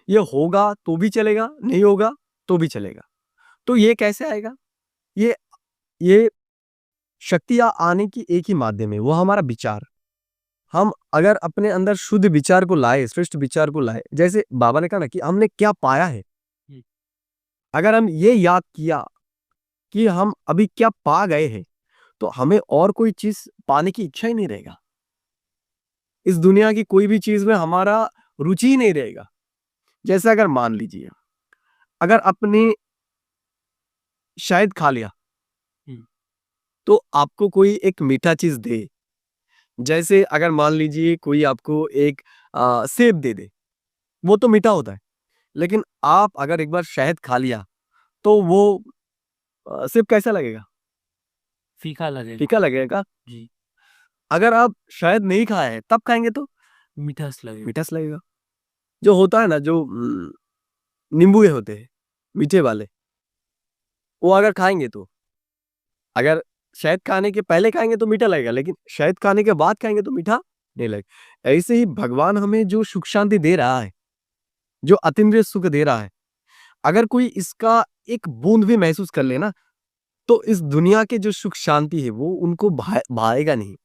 [SPEAKER 1] ये होगा तो भी चलेगा, नहीं होगा तो भी चलेगा। तो ये कैसे आएगा? ये शक्तियां आने की एक ही माध्यम है, वो हमारा विचार। हम अगर अपने अंदर शुद्ध विचार को लाए, श्रेष्ठ विचार को लाए, जैसे बाबा ने कहा ना कि हमने क्या पाया है, अगर हम ये याद किया कि हम अभी क्या पा गए हैं, तो हमें और कोई चीज पाने की इच्छा ही नहीं रहेगा। इस दुनिया की कोई भी चीज में हमारा रुचि ही नहीं रहेगा। जैसे अगर मान लीजिए, अगर आपने शहद खा लिया तो आपको कोई एक मीठा चीज दे, जैसे अगर मान लीजिए कोई आपको एक सेब दे दे, वो तो मीठा होता है, लेकिन आप अगर एक बार शहद खा लिया तो वो सेब कैसा लगेगा?
[SPEAKER 2] फीका लगेगा।
[SPEAKER 1] फीका लगेगा।
[SPEAKER 2] जी।
[SPEAKER 1] अगर आप शहद नहीं खाए हैं तब खाएंगे तो
[SPEAKER 2] मिठास लगेगा।
[SPEAKER 1] मिठास लगेगा। जो होता है ना, जो नींबू होते हैं मीठे वाले, वो अगर खाएंगे तो, अगर शहद खाने के पहले खाएंगे तो मीठा लगेगा, लेकिन शहद खाने के बाद खाएंगे तो मीठा नहीं लगेगा। ऐसे ही भगवान हमें जो सुख शांति दे रहा है, जो अतीन्द्रिय सुख दे रहा है, अगर कोई इसका एक बूंद भी महसूस कर लेना तो इस दुनिया के जो सुख शांति है वो उनको भाएगा नहीं,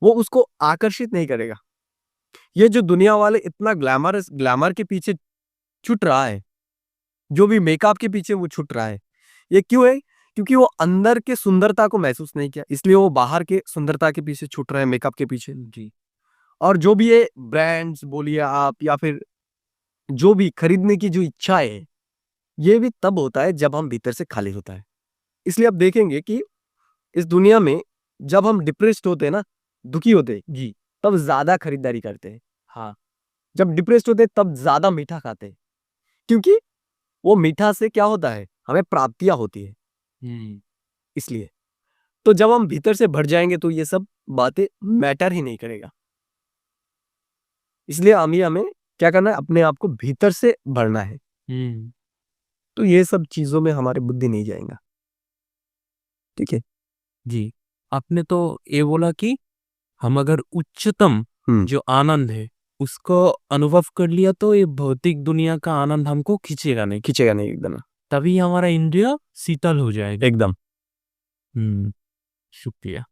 [SPEAKER 1] वो उसको आकर्षित नहीं करेगा। ये जो दुनिया वाले इतना ग्लैमर के पीछे छूट रहा है, जो भी मेकअप के पीछे वो छूट रहा है, ये क्यों है? क्योंकि वो अंदर के सुंदरता को महसूस नहीं किया, इसलिए वो बाहर के सुंदरता के पीछे छूट रहे हैं, मेकअप के पीछे। जी। और जो भी ये ब्रांड्स बोलिए आप, या फिर जो भी खरीदने की जो इच्छा है, ये भी तब होता है जब हम भीतर से खाली होता है। इसलिए आप देखेंगे कि इस दुनिया में जब हम डिप्रेस्ड होते हैं ना, दुखी होते हैं जी, तब ज्यादा खरीदारी करते हैं। हाँ, जब डिप्रेस्ड होते हैं तब ज्यादा मीठा खाते हैं, क्योंकि वो मीठा से क्या होता है, हमें प्राप्तियां होती है। इसलिए तो जब हम भीतर से भर जाएंगे तो ये सब बातें मैटर ही नहीं करेगा। इसलिए हमें क्या करना है, अपने आप को भीतर से भरना है। तो ये सब चीजों में हमारी बुद्धि नहीं जाएगा। ठीक है
[SPEAKER 2] जी। आपने तो ये बोला कि हम अगर उच्चतम जो आनंद है उसको अनुभव कर लिया तो ये भौतिक दुनिया का आनंद हमको खींचेगा नहीं
[SPEAKER 1] एकदम।
[SPEAKER 2] तभी हमारा इंद्रिय शीतल हो जाएगा
[SPEAKER 1] एकदम।
[SPEAKER 2] शुक्रिया।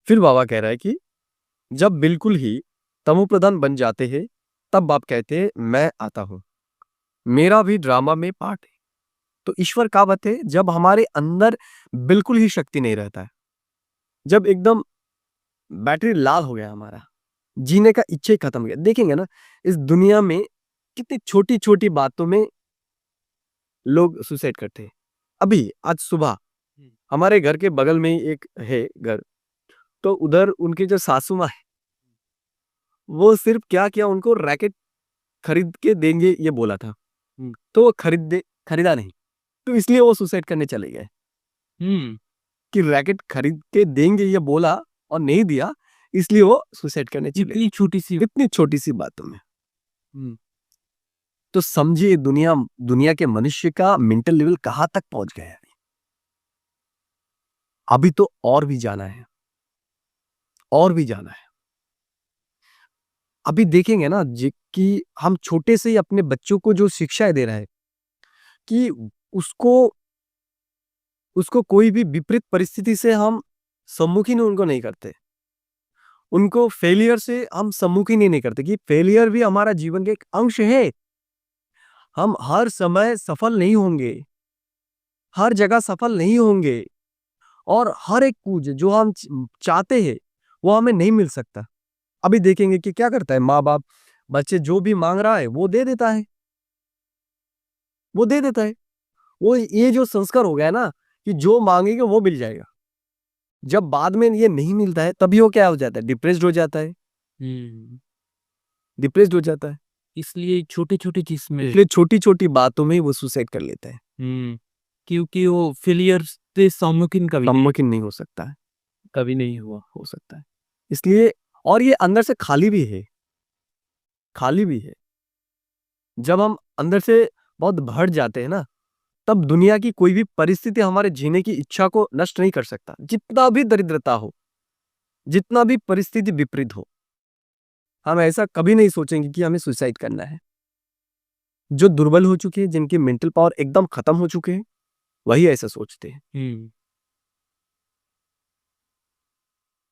[SPEAKER 1] फिर बाबा कह रहा है कि जब बिल्कुल ही तमो प्रधान बन जाते हैं तब बाप कहते हैं मैं आता हूं, मेरा भी ड्रामा में पार्ट है। तो ईश्वर का बात है, जब हमारे अंदर बिल्कुल ही शक्ति नहीं रहता है, जब एकदम बैटरी लाल हो गया, हमारा जीने का इच्छा ही खत्म हो गया। देखेंगे ना इस दुनिया में कितनी छोटी छोटी बातों में लोग सुसाइड करते हैं। अभी आज सुबह हमारे घर के बगल में ही एक है घर, तो उधर उनकी जो सासू माँ है, वो सिर्फ क्या किया, उनको रैकेट खरीद के देंगे ये बोला था, तो वो खरीदा नहीं, तो इसलिए वो सुसाइड करने चले गए। कि रैकेट खरीद के देंगे ये बोला और नहीं दिया, इसलिए वो सुसाइड करने चले। इतनी छोटी सी बातों में। तो समझिए दुनिया के मनुष्य का मेंटल लेवल कहां तक पहुंच गया है। अभी तो और भी जाना है, और भी जाना है। अभी देखेंगे ना कि हम छोटे से ही अपने बच्चों को जो शिक्षाएं दे रहे हैं कि उसको कोई भी विपरीत परिस्थिति से हम सम्मुखीन उनको नहीं करते, उनको फेलियर से हम सम्मुखीन नहीं करते कि फेलियर भी हमारा जीवन का एक अंश है। हम हर समय सफल नहीं होंगे, हर जगह सफल नहीं होंगे, और हर एक कुछ जो हम चाहते हैं वो हमें नहीं मिल सकता। अभी देखेंगे कि क्या करता है माँ बाप, बच्चे जो भी मांग रहा है वो दे देता है, वो ये जो संस्कार हो गया है ना कि जो मांगेंगे वो मिल जाएगा। जब बाद में ये नहीं मिलता है तभी वो क्या हो जाता है, डिप्रेस्ड हो जाता है।
[SPEAKER 2] इसलिए छोटी छोटी चीज में,
[SPEAKER 1] इसलिए छोटी छोटी बातों में ही वो सुसाइड कर लेता है,
[SPEAKER 2] क्योंकि वो फेलियर से सम्मुखीन
[SPEAKER 1] नहीं हो सकता है,
[SPEAKER 2] कभी नहीं हुआ।
[SPEAKER 1] हो सकता है। इसलिए, और ये अंदर से खाली भी है। जब हम अंदर से बहुत भर जाते हैं ना, तब दुनिया की कोई भी परिस्थिति हमारे जीने की इच्छा को नष्ट नहीं कर सकता। जितना भी दरिद्रता हो, जितना भी परिस्थिति विपरीत हो, हम ऐसा कभी नहीं सोचेंगे कि हमें सुसाइड करना है। जो दुर्बल हो चुके हैं, जिनके मेंटल पावर एकदम खत्म हो चुके हैं, वही ऐसा सोचते हैं।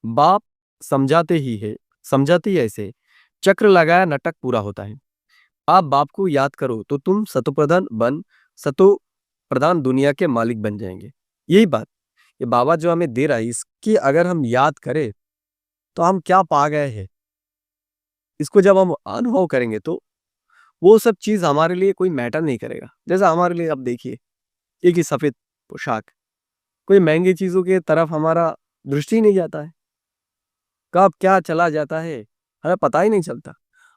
[SPEAKER 1] बाप समझाते ही ऐसे चक्र लगाया नाटक पूरा होता है। आप बाप को याद करो तो तुम सतो प्रधान दुनिया के मालिक बन जाएंगे। यही बात ये बाबा जो हमें दे रहा है, इसकी अगर हम याद करें तो हम क्या पा गए हैं, इसको जब हम अनुभव करेंगे तो वो सब चीज हमारे लिए कोई मैटर नहीं करेगा। जैसा हमारे लिए अब देखिए, एक ही सफेद पोशाक, कोई महंगी चीजों के तरफ हमारा दृष्टि नहीं जाता है। कब क्या चला जाता है हमें पता ही नहीं चलता।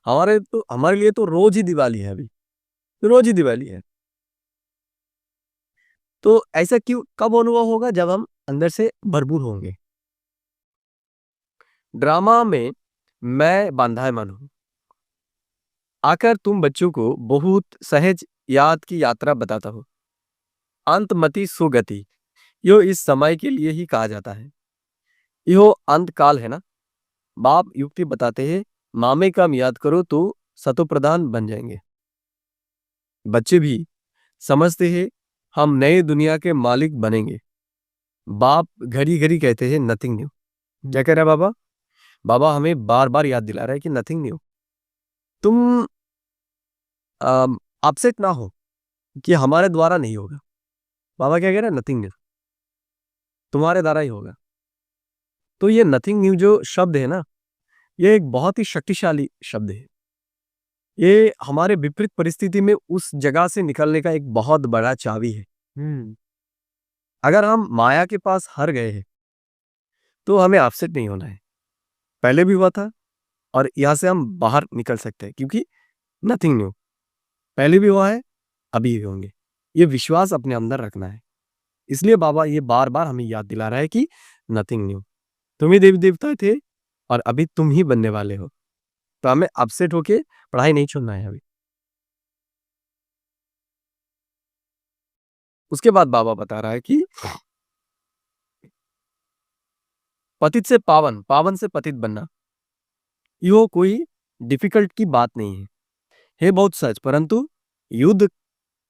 [SPEAKER 1] हमारे लिए तो रोज ही दिवाली है, अभी रोज ही दिवाली है। तो ऐसा क्यों, कब अनुभव होगा, जब हम अंदर से भरपूर होंगे। ड्रामा में मैं बांधा मन हूं, आकर तुम बच्चों को बहुत सहज याद की यात्रा बताता हूं। अंतमति सुगति, यो इस समय के लिए ही कहा जाता है। यो अंत काल है ना। बाप युक्ति बताते हैं, मामे का हम याद करो तो सतो प्रधान बन जाएंगे। बच्चे भी समझते हैं हम नए दुनिया के मालिक बनेंगे। बाप घड़ी घड़ी कहते हैं नथिंग न्यू। क्या कह रहा है बाबा? बाबा हमें बार बार याद दिला रहा है कि नथिंग न्यू। तुम अपसेट ना हो कि हमारे द्वारा नहीं होगा। बाबा क्या कह रहे हैं? नथिंग न्यू तुम्हारे द्वारा ही होगा। तो ये नथिंग न्यू जो शब्द है ना, ये एक बहुत ही शक्तिशाली शब्द है। ये हमारे विपरीत परिस्थिति में उस जगह से निकलने का एक बहुत बड़ा चाबी है। अगर हम माया के पास हार गए हैं तो हमें अपसेट नहीं होना है। पहले भी हुआ था और यहां से हम बाहर निकल सकते हैं, क्योंकि नथिंग न्यू पहले भी हुआ है, अभी भी होंगे। ये विश्वास अपने अंदर रखना है। इसलिए बाबा ये बार बार हमें याद दिला रहा है कि नथिंग न्यू, तुम ही देवी देवता थे और अभी तुम ही बनने वाले हो। तो हमें अपसेट होके पढ़ाई नहीं छोड़ना है अभी। उसके बाद बाबा बता रहा है कि पतित से पावन, पावन से पतित बनना, यो कोई डिफिकल्ट की बात नहीं है बहुत सच। परंतु युद्ध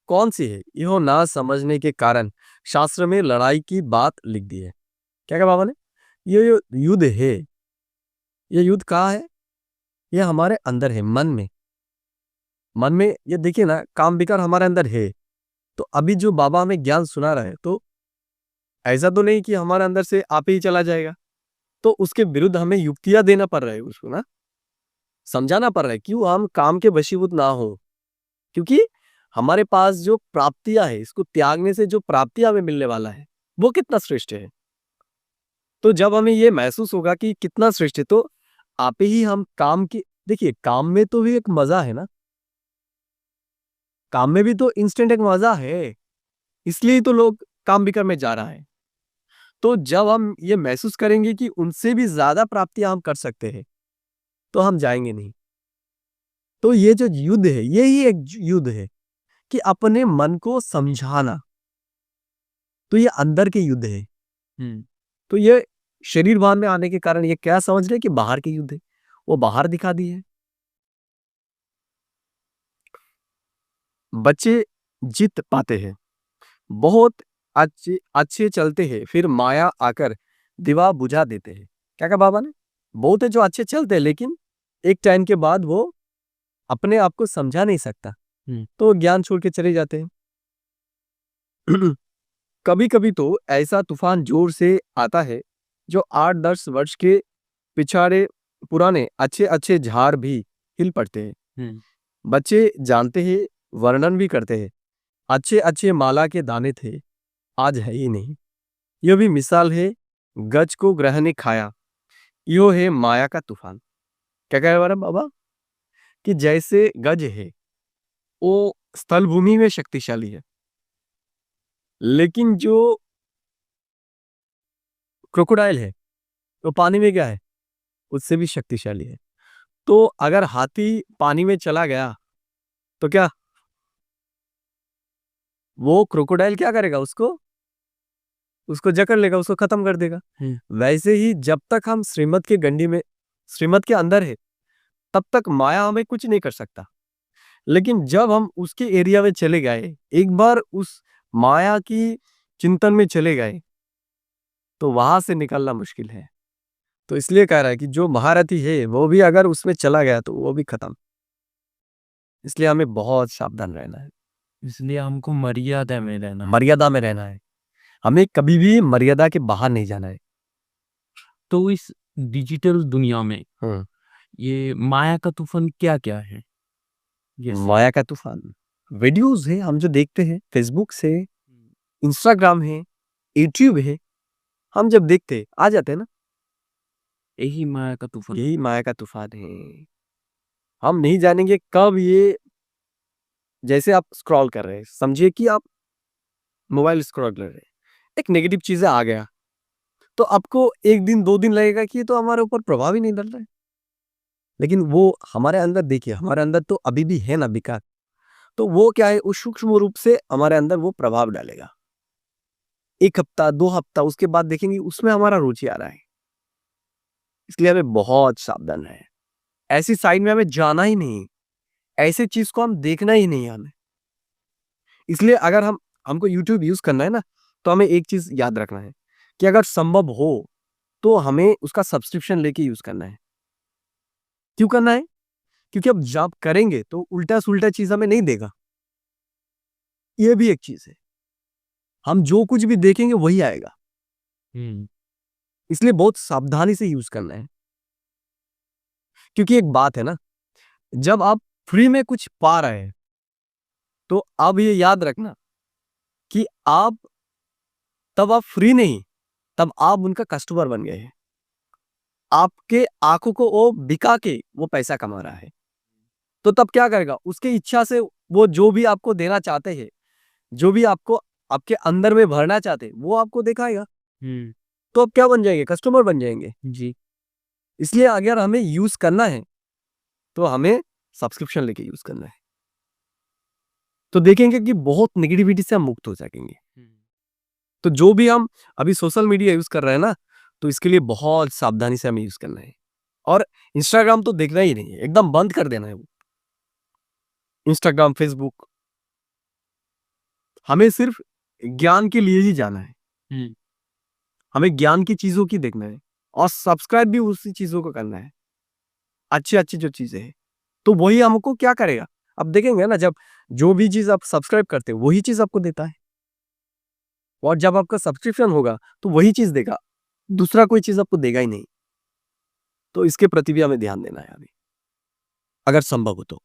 [SPEAKER 1] कौन सी है, यह ना समझने के कारण शास्त्र में लड़ाई की बात लिख दी है। क्या कहा बाबा ने? ये युद्ध है, ये युद्ध कहाँ है? ये हमारे अंदर है, मन में। मन में ये देखिए ना, काम विकार हमारे अंदर है। तो अभी जो बाबा हमें ज्ञान सुना रहा है, तो ऐसा तो नहीं कि हमारे अंदर से आप ही चला जाएगा। तो उसके विरुद्ध हमें युक्तियां देना पड़ रहा है, उसको ना समझाना पड़ रहा है क्यों हम काम के वशीभूत ना हो। क्योंकि हमारे पास जो प्राप्तियां है, इसको त्यागने से जो प्राप्तियां हमें मिलने वाला है वो कितना श्रेष्ठ है। तो जब हमें ये महसूस होगा कि कितना श्रेष्ठ है, तो आप ही हम काम की, देखिए काम में तो भी एक मजा है ना, काम में भी तो इंस्टेंट एक मजा है। इसलिए तो लोग काम विकार में जा रहा है। तो जब हम ये महसूस करेंगे कि उनसे भी ज्यादा प्राप्तियां हम कर सकते हैं, तो हम जाएंगे नहीं। तो ये जो युद्ध है, ये ही एक युद्ध है कि अपने मन को समझाना। तो ये अंदर के युद्ध है। तो ये शरीर भान में आने के कारण ये क्या समझ रहे कि बाहर के युद्ध है, वो बाहर दिखा दी है। बच्चे जीत पाते हैं, बहुत अच्छे अच्छे चलते हैं, फिर माया आकर दीवा बुझा देते हैं। क्या कहा बाबा ने? बहुत है जो अच्छे चलते हैं, लेकिन एक टाइम के बाद वो अपने आप को समझा नहीं सकता, तो ज्ञान छोड़ के चले जाते हैं। कभी कभी तो ऐसा तूफान जोर से आता है जो 8-10 वर्ष के पिछाड़े पुराने अच्छे अच्छे झाड़ भी हिल पड़ते हैं। बच्चे जानते हैं, वर्णन भी करते हैं, अच्छे अच्छे माला के दाने थे, आज है ही नहीं। यह भी मिसाल है, गज को ग्रह ने खाया, यो है माया का तूफान। क्या कह रहे बाबा? कि जैसे गज है वो स्थल भूमि में शक्तिशाली है, लेकिन जो क्रोकोडाइल है वो पानी में क्या है, उससे भी शक्तिशाली है। तो अगर हाथी पानी में चला गया तो क्या वो क्रोकोडाइल क्या करेगा? उसको जकड़ लेगा, उसको खत्म कर देगा। वैसे ही जब तक हम श्रीमत के गंडी में, श्रीमत के अंदर है, तब तक माया हमें कुछ नहीं कर सकता। लेकिन जब हम उसके एरिया में चले गए, एक बार उस माया की चिंतन में चले गए, तो वहां से निकलना मुश्किल है। तो इसलिए कह रहा है कि जो महारथी है वो भी अगर उसमें चला गया तो वो भी खत्म। इसलिए हमें बहुत सावधान रहना है।
[SPEAKER 2] इसलिए हमको मर्यादा में रहना है।
[SPEAKER 1] मर्यादा में रहना है, हमें कभी भी मर्यादा के बाहर नहीं जाना है।
[SPEAKER 2] तो इस डिजिटल दुनिया में ये माया का तूफान क्या-क्या है? जैसे
[SPEAKER 1] माया का तूफान वीडियोस है हम जो देखते हैं, फेसबुक से, इंस्टाग्राम है, यूट्यूब है, हम जब देखते हैं, आ जाते हैं ना,
[SPEAKER 2] यही माया का तूफान।
[SPEAKER 1] यही माया का तूफान है। हम नहीं जानेंगे कब ये, जैसे आप स्क्रॉल कर रहे हैं, समझिए कि आप मोबाइल स्क्रॉल कर रहे हैं, एक नेगेटिव चीजें आ गया, तो आपको 1 दिन 2 दिन लगेगा कि ये तो हमारे ऊपर प्रभाव ही नहीं डाल रहा है। लेकिन वो हमारे अंदर देखिए, हमारे अंदर तो अभी भी है ना विकार, तो वो क्या है, उस सूक्ष्म रूप से हमारे अंदर वो प्रभाव डालेगा। 1 हफ्ता, 2 हफ्ता उसके बाद देखेंगे उसमें हमारा रुचि आ रहा है। इसलिए हमें बहुत सावधान रहें। ऐसी साइट में हमें जाना ही नहीं, ऐसी चीज़ को हम देखना ही नहीं है हमें। इसलिए अगर हमको यूट्यूब यूज़ करना है ना, तो हमें एक चीज़ याद रखना है कि अगर संभव हो, तो हमें उसका सब्सक्रिप्शन लेके यूज़ करना है। क्यों करना है? क्योंकि अब जब करेंगे तो उल्टा-सुल्टा चीज़ हमें नहीं देगा। ये भी एक चीज़ है। हम जो कुछ भी देखेंगे वही आएगा।
[SPEAKER 2] हुँ।
[SPEAKER 1] इसलिए बहुत सावधानी से यूज़ करना है। क्योंकि एक बात है ना, जब आप फ्री में कुछ पा रहे हैं, तो अब ये याद रखना कि तब आप फ्री नहीं, तब आप उनका कस्टमर बन गए हैं। आपके आँखों को वो बिका के वो पैसा कमा रहा है। तो तब क्या करेगा? उसकी इच्छा से वो जो भी आपको देना चाहते हैं, जो भी आपको आपके अंदर में भरना चाहते हैं, वो आपको दिखाएगा।
[SPEAKER 2] हुँ।
[SPEAKER 1] तो आप क्या बन जाएंगे? कस्टमर बन जाएंगे।
[SPEAKER 2] जी।
[SPEAKER 1] इसलिए अगर हमें यूज़ करना है, तो हमें सब्सक्रिप्शन लेके यूज़ करना है। तो देखेंगे कि बहुत नेगेटिविटी से हम मुक्त हो सकेंगे।
[SPEAKER 2] हुँ।
[SPEAKER 1] तो जो भी हम अभी सोशल मीडिया यूज़ कर रहे हैं ना, तो इसके लिए बहुत सावधानी से हमें यूज़ करना है। और इंस्टाग्राम तो देखना ही नहीं है, एकदम बंद कर देना है वो। इंस्टाग्राम, फेसबुक, हमें सिर्फ ज्ञान के लिए ही जाना है।
[SPEAKER 2] हुँ।
[SPEAKER 1] हमें ज्ञान की चीज़ों की देखना है और सब्सक्राइब भी उसी चीज़ों को करना है, अच्छी-अच्छी जो चीज़ें हैं। तो वही हमको क्या करेगा? अब देखेंगे ना, जब जो भी चीज़ आप सब्सक्राइब करते हो, वही चीज़ आपको देता है। और जब आपका सब्सक्रिप्शन होगा, तो वही चीज़ देगा, दूसरा कोई चीज़ आपको देगा ही नहीं। तो इसके प्रति भी हमें ध्यान देना है अभी, अगर संभव हो तो।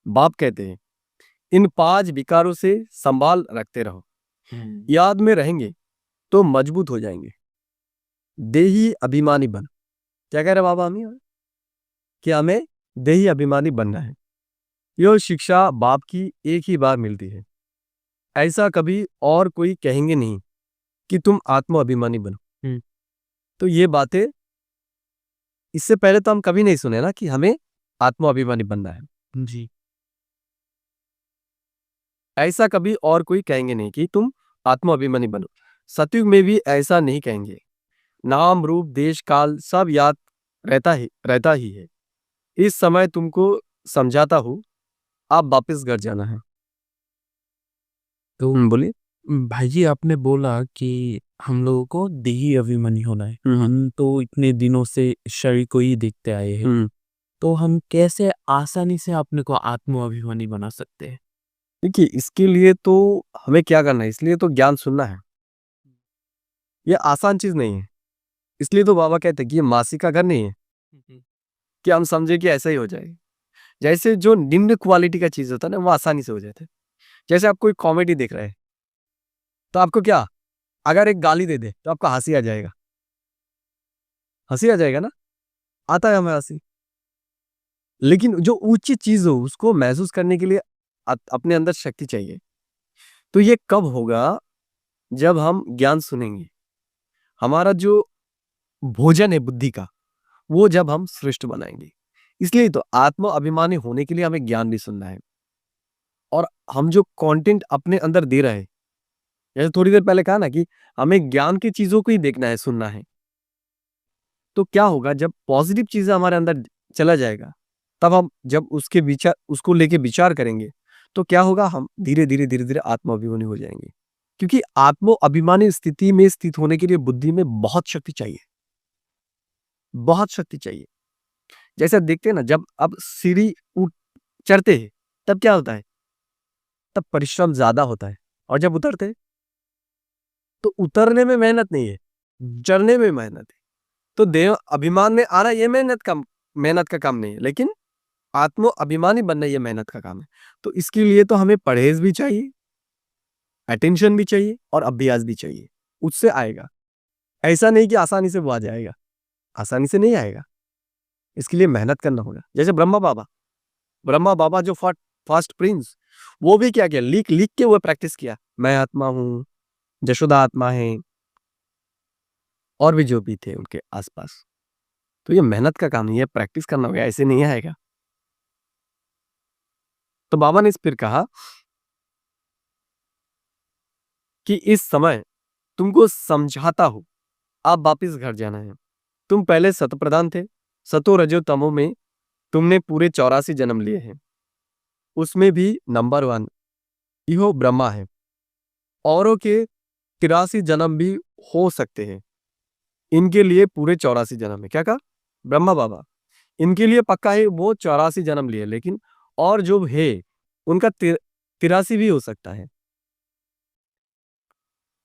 [SPEAKER 1] बाप कहते हैं, इन 5 विकारों से संभाल रखते रहो,
[SPEAKER 2] हुँ।
[SPEAKER 1] याद में रहेंगे तो मजबूत हो जाएँगे। देही अभिमानी बन। क्या कह रहे हैं बाबा हमें? कि हमें देही अभिमानी बनना है। यह शिक्षा बाप की एक ही बार मिलती है। ऐसा कभी और कोई कहेंगे नहीं कि तुम आत्म अभिमानी बनो।
[SPEAKER 2] हुँ।
[SPEAKER 1] तो ये बातें इससे पहले तो हम कभी नहीं सुने ना कि हमें आत्म अभिमानी बनना है।
[SPEAKER 2] जी।
[SPEAKER 1] ऐसा कभी और कोई कहेंगे नहीं कि तुम आत्म अभिमानी बनो। सतयुग में भी ऐसा नहीं कहेंगे। नाम, रूप, देश, काल सब याद रहता ही है। इस समय तुमको समझाता हूँ, आप वापस घर जाना है।
[SPEAKER 2] तो
[SPEAKER 1] बोलिए।
[SPEAKER 2] भाई जी आपने बोला कि हम लोगों को देही अभिमानी होना है। हम तो इतने दिनों से शरीर को ही देखते आए हैं। तो हम कैसे आसानी से अपने को आत्म अभिमानी बना सकते हैं?
[SPEAKER 1] देखिए, इसके लिए तो हमें क्या करना है, इसलिए तो ज्ञान सुनना है। ये आसान चीज़ नहीं है। इसलिए तो बाबा कहते हैं कि ये मासी का घर नहीं है, कि हम समझे कि ऐसा ही हो जाए। जैसे जो निम्न क्वालिटी का चीज़ होता है ना, वो आसानी से हो जाता है। जैसे आप कोई कॉमेडी देख रहे हैं, तो आपको क्या, अगर एक गाली दे दे, तो आपको हँसी आ जाएगा। हँसी आ जाएगा ना? आता है हमें हँसी। लेकिन जो उचित चीज़ हो, उसको महसूस करने के लिए अपने अंदर शक्ति चाहिए। तो ये कब होगा? जब हम ज्ञान सुनेंगे। हमारा जो भोजन है बुद्धि का, वो जब हम श्रेष्ठ बनाएँगे। इसलिए तो आत्म अभिमानी होने के लिए हमें ज्ञान भी सुनना है। और हम जो कंटेंट अपने अंदर दे रहे हैं, जैसे थोड़ी देर पहले कहा ना कि हमें ज्ञान की चीज़ों को ही देखना है, सुनना है। तो क्या होगा, जब पॉजिटिव चीज़ें हमारे अंदर चला जाएगा, तब हम जब उसको लेके विचार करेंगे, तो क्या होगा, हम धीरे-धीरे आत्म अभिमानी हो जाएँगे। क्योंकि आत्म अभिमानी स्थिति में स्थित होने के लिए बुद्धि में बहुत शक्ति चाहिए, बहुत शक्ति चाहिए। जैसे आप देखते हैं ना, जब आप सीढ़ी चढ़ते हैं, तब क्या होता है? तब परिश्रम ज़्यादा होता है और जब उतरते हैं, तो उतरने में मेहनत नहीं है, चढ़ने में मेहनत है। तो देह अभिमान में आना ये मेहनत का काम नहीं है, लेकिन आत्म अभिमानी बनना ये मेहनत का काम है। तो इसके लिए तो हमें परहेज भी चाहिए, अटेंशन भी चाहिए और अभ्यास भी चाहिए, उससे आएगा। ऐसा नहीं कि आसानी से वो आ जाएगा, आसानी से नहीं आएगा, इसके लिए मेहनत करना होगा। जैसे ब्रह्मा बाबा जो फर्स्ट प्रिंस, वो भी क्या किया, लिख लिख के वो प्रैक्टिस किया, मैं आत्मा हूं, यशोदा आत्मा है, और भी जो भी थे उनके आसपास। तो ये मेहनत का काम नहीं है, प्रैक्टिस करना होगा, ऐसे नहीं आएगा। तो बाबा ने इस फिर कहा कि इस समय तुमको समझाता हूं, आप वापिस घर जाना है। तुम पहले सत प्रधान थे, सतो रजो तमो में तुमने पूरे 84 जन्म लिए हैं, उसमें भी नंबर 1 इहो ब्रह्मा है। औरों के 83 जन्म भी हो सकते हैं, इनके लिए पूरे 84 जन्म है। क्या कहा ब्रह्मा बाबा, इनके लिए पक्का है वो 84 जन्म लिए, लेकिन और जो है उनका 83 भी हो सकता है।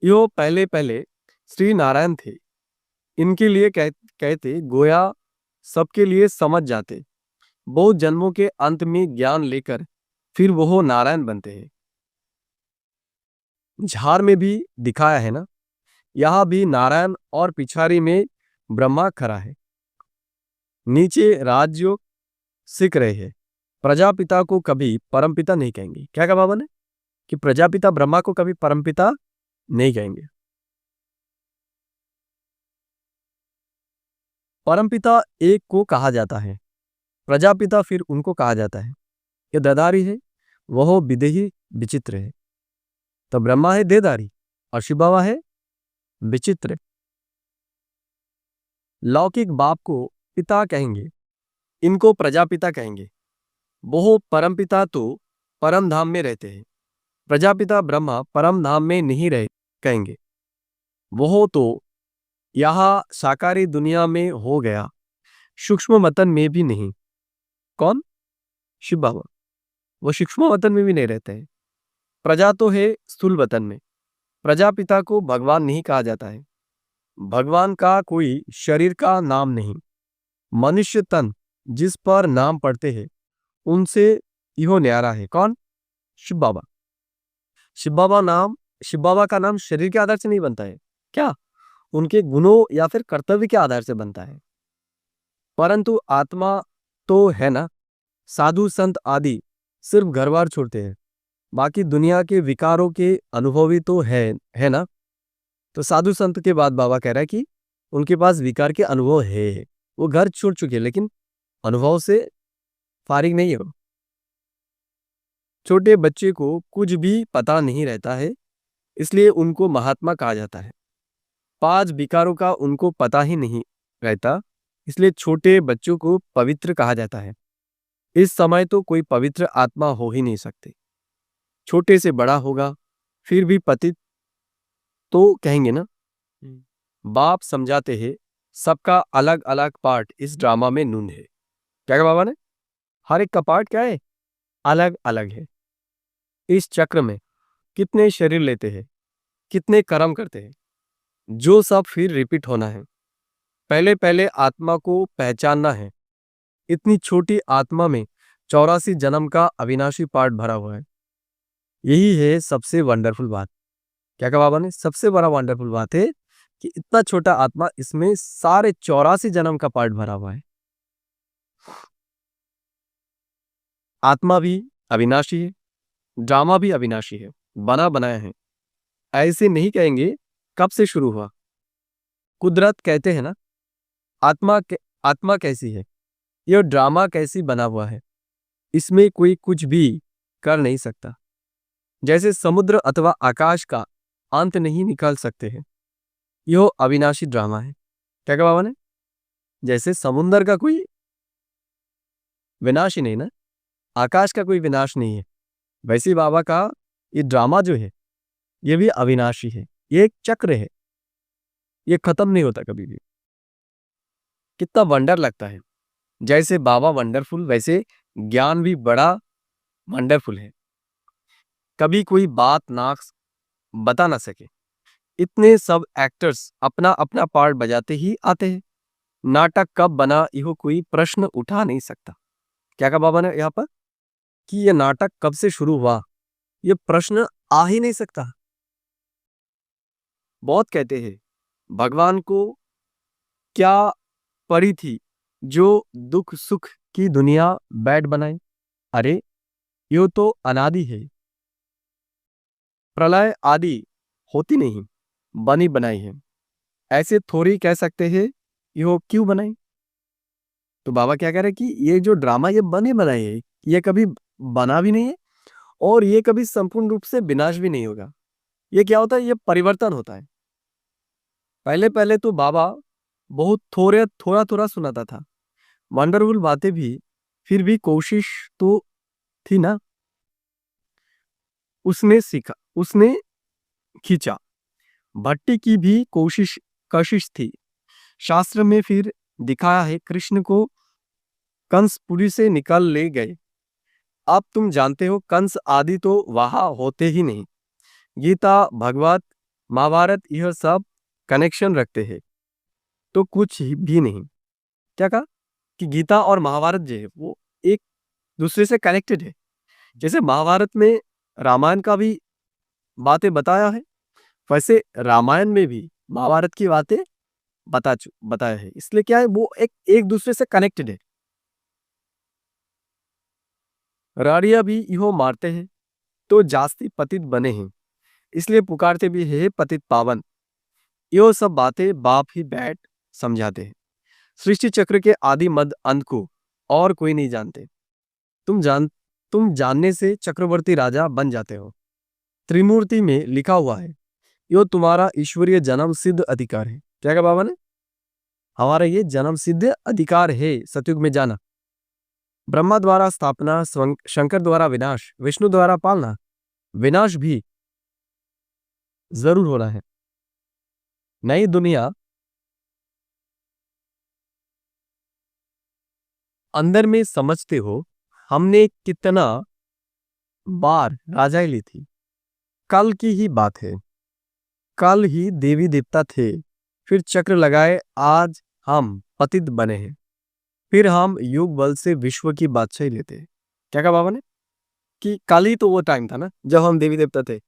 [SPEAKER 1] यो पहले पहले श्री नारायण थे, इनके लिए कहते गोया सबके लिए समझ जाते, बहुत जन्मों के अंत में ज्ञान लेकर फिर वो नारायण बनते हैं। झार में भी दिखाया है ना, यहां भी नारायण और पिछाड़ी में ब्रह्मा खड़ा है, नीचे राजयोग सीख रहे हैं। प्रजापिता को कभी परमपिता नहीं कहेंगे। क्या कहा बाबा ने कि प्रजापिता ब्रह्मा को कभी परमपिता नहीं कहेंगे। परमपिता एक को कहा जाता है, प्रजापिता फिर उनको कहा जाता है। ये देदारी है, वह विदेही विचित्र है। तो ब्रह्मा है देदारी और शिव बाबा है विचित्र। लौकिक बाप को पिता कहेंगे, इनको प्रजापिता कहेंगे। वो परमपिता तो परम धाम में रहते हैं, प्रजापिता ब्रह्मा परम धाम में नहीं रहे कहेंगे। वो तो यहां साकारी दुनिया में हो गया, सूक्ष्म वतन में भी नहीं। कौन? शिव बाबा। वो सूक्ष्म वतन में भी नहीं रहते हैं। प्रजा तो है स्थूल वतन में। प्रजापिता को भगवान नहीं कहा जाता है, भगवान का कोई शरीर का नाम नहीं। मनुष्य तन जिस पर नाम पड़ते हैं उनसे इहो न्यारा है। कौन? शिव बाबा। शिव बाबा का नाम शरीर के आधार से नहीं बनता है, क्या उनके गुणों या फिर कर्तव्य के आधार से बनता है। परंतु आत्मा तो है ना। साधु संत आदि सिर्फ घर बार छोड़ते हैं, बाकी दुनिया के विकारों के अनुभवी तो है ना। तो साधु संत के बाद बाबा कह रहा है कि उनके पास विकार के अनुभव है, वो घर छोड़ चुके लेकिन अनुभव से फारिग नहीं है। छोटे बच्चे को कुछ भी पता नहीं रहता है, इसलिए उनको महात्मा कहा जाता है। 5 विकारों का उनको पता ही नहीं रहता, इसलिए छोटे बच्चों को पवित्र कहा जाता है। इस समय तो कोई पवित्र आत्मा हो ही नहीं सकते। छोटे से बड़ा होगा फिर भी पतित तो कहेंगे ना। बाप समझाते हैं सबका अलग अलग पार्ट इस ड्रामा में नून है। क्या कहा बाबा ने? हर एक का पार्ट क्या है? अलग अलग है। इस चक्र में कितने शरीर लेते हैं, कितने कर्म करते हैं, जो सब फिर रिपीट होना है। पहले पहले आत्मा को पहचानना है। इतनी छोटी आत्मा में 84 जन्म का अविनाशी पार्ट भरा हुआ है। यही है सबसे वंडरफुल बात। क्या कहा बाबा ने? सबसे बड़ा वंडरफुल बात है कि इतना छोटा आत्मा, इसमें सारे 84 जन्म का पार्ट भरा हुआ है। आत्मा भी अविनाशी है, ड्रामा भी अविनाशी है, बना बनाया है। ऐसे नहीं कहेंगे कब से शुरू हुआ। कुदरत कहते हैं ना, आत्मा कैसी है, यह ड्रामा कैसी बना हुआ है, इसमें कोई कुछ भी कर नहीं सकता। जैसे समुद्र अथवा आकाश का अंत नहीं निकाल सकते हैं, यह अविनाशी ड्रामा है। क्या कहा बाबा ने? जैसे समुद्र का कोई विनाश ही नहीं ना, आकाश का कोई विनाश नहीं है, वैसे बाबा का ये ड्रामा जो है ये भी अविनाशी है। ये एक चक्र है, ये खत्म नहीं होता कभी भी। कितना वंडर लगता है। जैसे बाबा वंडरफुल, वैसे ज्ञान भी बड़ा वंडरफुल है। कभी कोई बात ना बता ना सके, इतने सब एक्टर्स अपना अपना पार्ट बजाते ही आते हैं। नाटक कब बना यह कोई प्रश्न उठा नहीं सकता। क्या कहा बाबा ने यहाँ पर कि यह नाटक कब से शुरू हुआ, यह प्रश्न आ ही नहीं सकता। बहुत कहते हैं भगवान को क्या पड़ी थी जो दुख सुख की दुनिया बैठ बनाई। अरे यो तो अनादि है, प्रलय आदि होती नहीं, बनी बनाई है। ऐसे थोड़ी कह सकते हैं यो क्यों बनाई। तो बाबा क्या कह रहे हैं कि ये जो ड्रामा ये बने बनाई है, ये कभी बना भी नहीं है और ये कभी संपूर्ण रूप से विनाश भी नहीं होगा। ये क्या होता है, ये परिवर्तन होता है। पहले पहले तो बाबा बहुत थोड़ा थोड़ा सुनाता था, वंडरफुल बातें भी, फिर भी कोशिश तो थी ना। उसने सीखा, उसने खींचा। भट्टी की भी कोशिश थी। शास्त्र में फिर दिखाया है कृष्ण को कंसपुरी से निकाल ले गए। अब तुम जानते हो कंस आदि तो वहां होते ही नहीं। गीता, भगवत, महाभारत यह सब कनेक्शन रखते हैं तो कुछ भी नहीं। क्या कहा कि गीता और महाभारत जो है वो एक दूसरे से कनेक्टेड है। जैसे महाभारत में रामायण का भी बातें बताया है, वैसे रामायण में भी महाभारत की बातें बताया है। इसलिए क्या है, वो एक एक दूसरे से कनेक्टेड है। राड़िया भी इहो मारते हैं तो जास्ती पतित बने हैं, इसलिए पुकारते भी है पतित पावन। यो सब बातें बाप ही बैठ समझाते हैं। सृष्टि चक्र के आदि मध्य अंत को और कोई नहीं जानते। तुम जानने से चक्रवर्ती राजा बन जाते हो। त्रिमूर्ति में लिखा हुआ है, यो तुम्हारा ईश्वरीय जन्म सिद्ध अधिकार है। क्या कहा बाबा ने, हमारा ये जन्म सिद्ध अधिकार है सतयुग में जाना। ब्रह्मा द्वारा स्थापना, शंकर द्वारा विनाश, विष्णु द्वारा पालना, विनाश भी जरूर होना है। नई दुनिया अंदर में समझते हो, हमने कितना बार राजाई ली थी। कल की ही बात है, कल ही देवी देवता थे, फिर चक्र लगाए, आज हम पतित बने हैं, फिर हम युग बल से विश्व की बादशाही लेते हैं। क्या कहा बाबा ने कि कल ही तो वो टाइम था ना जब हम देवी देवता थे,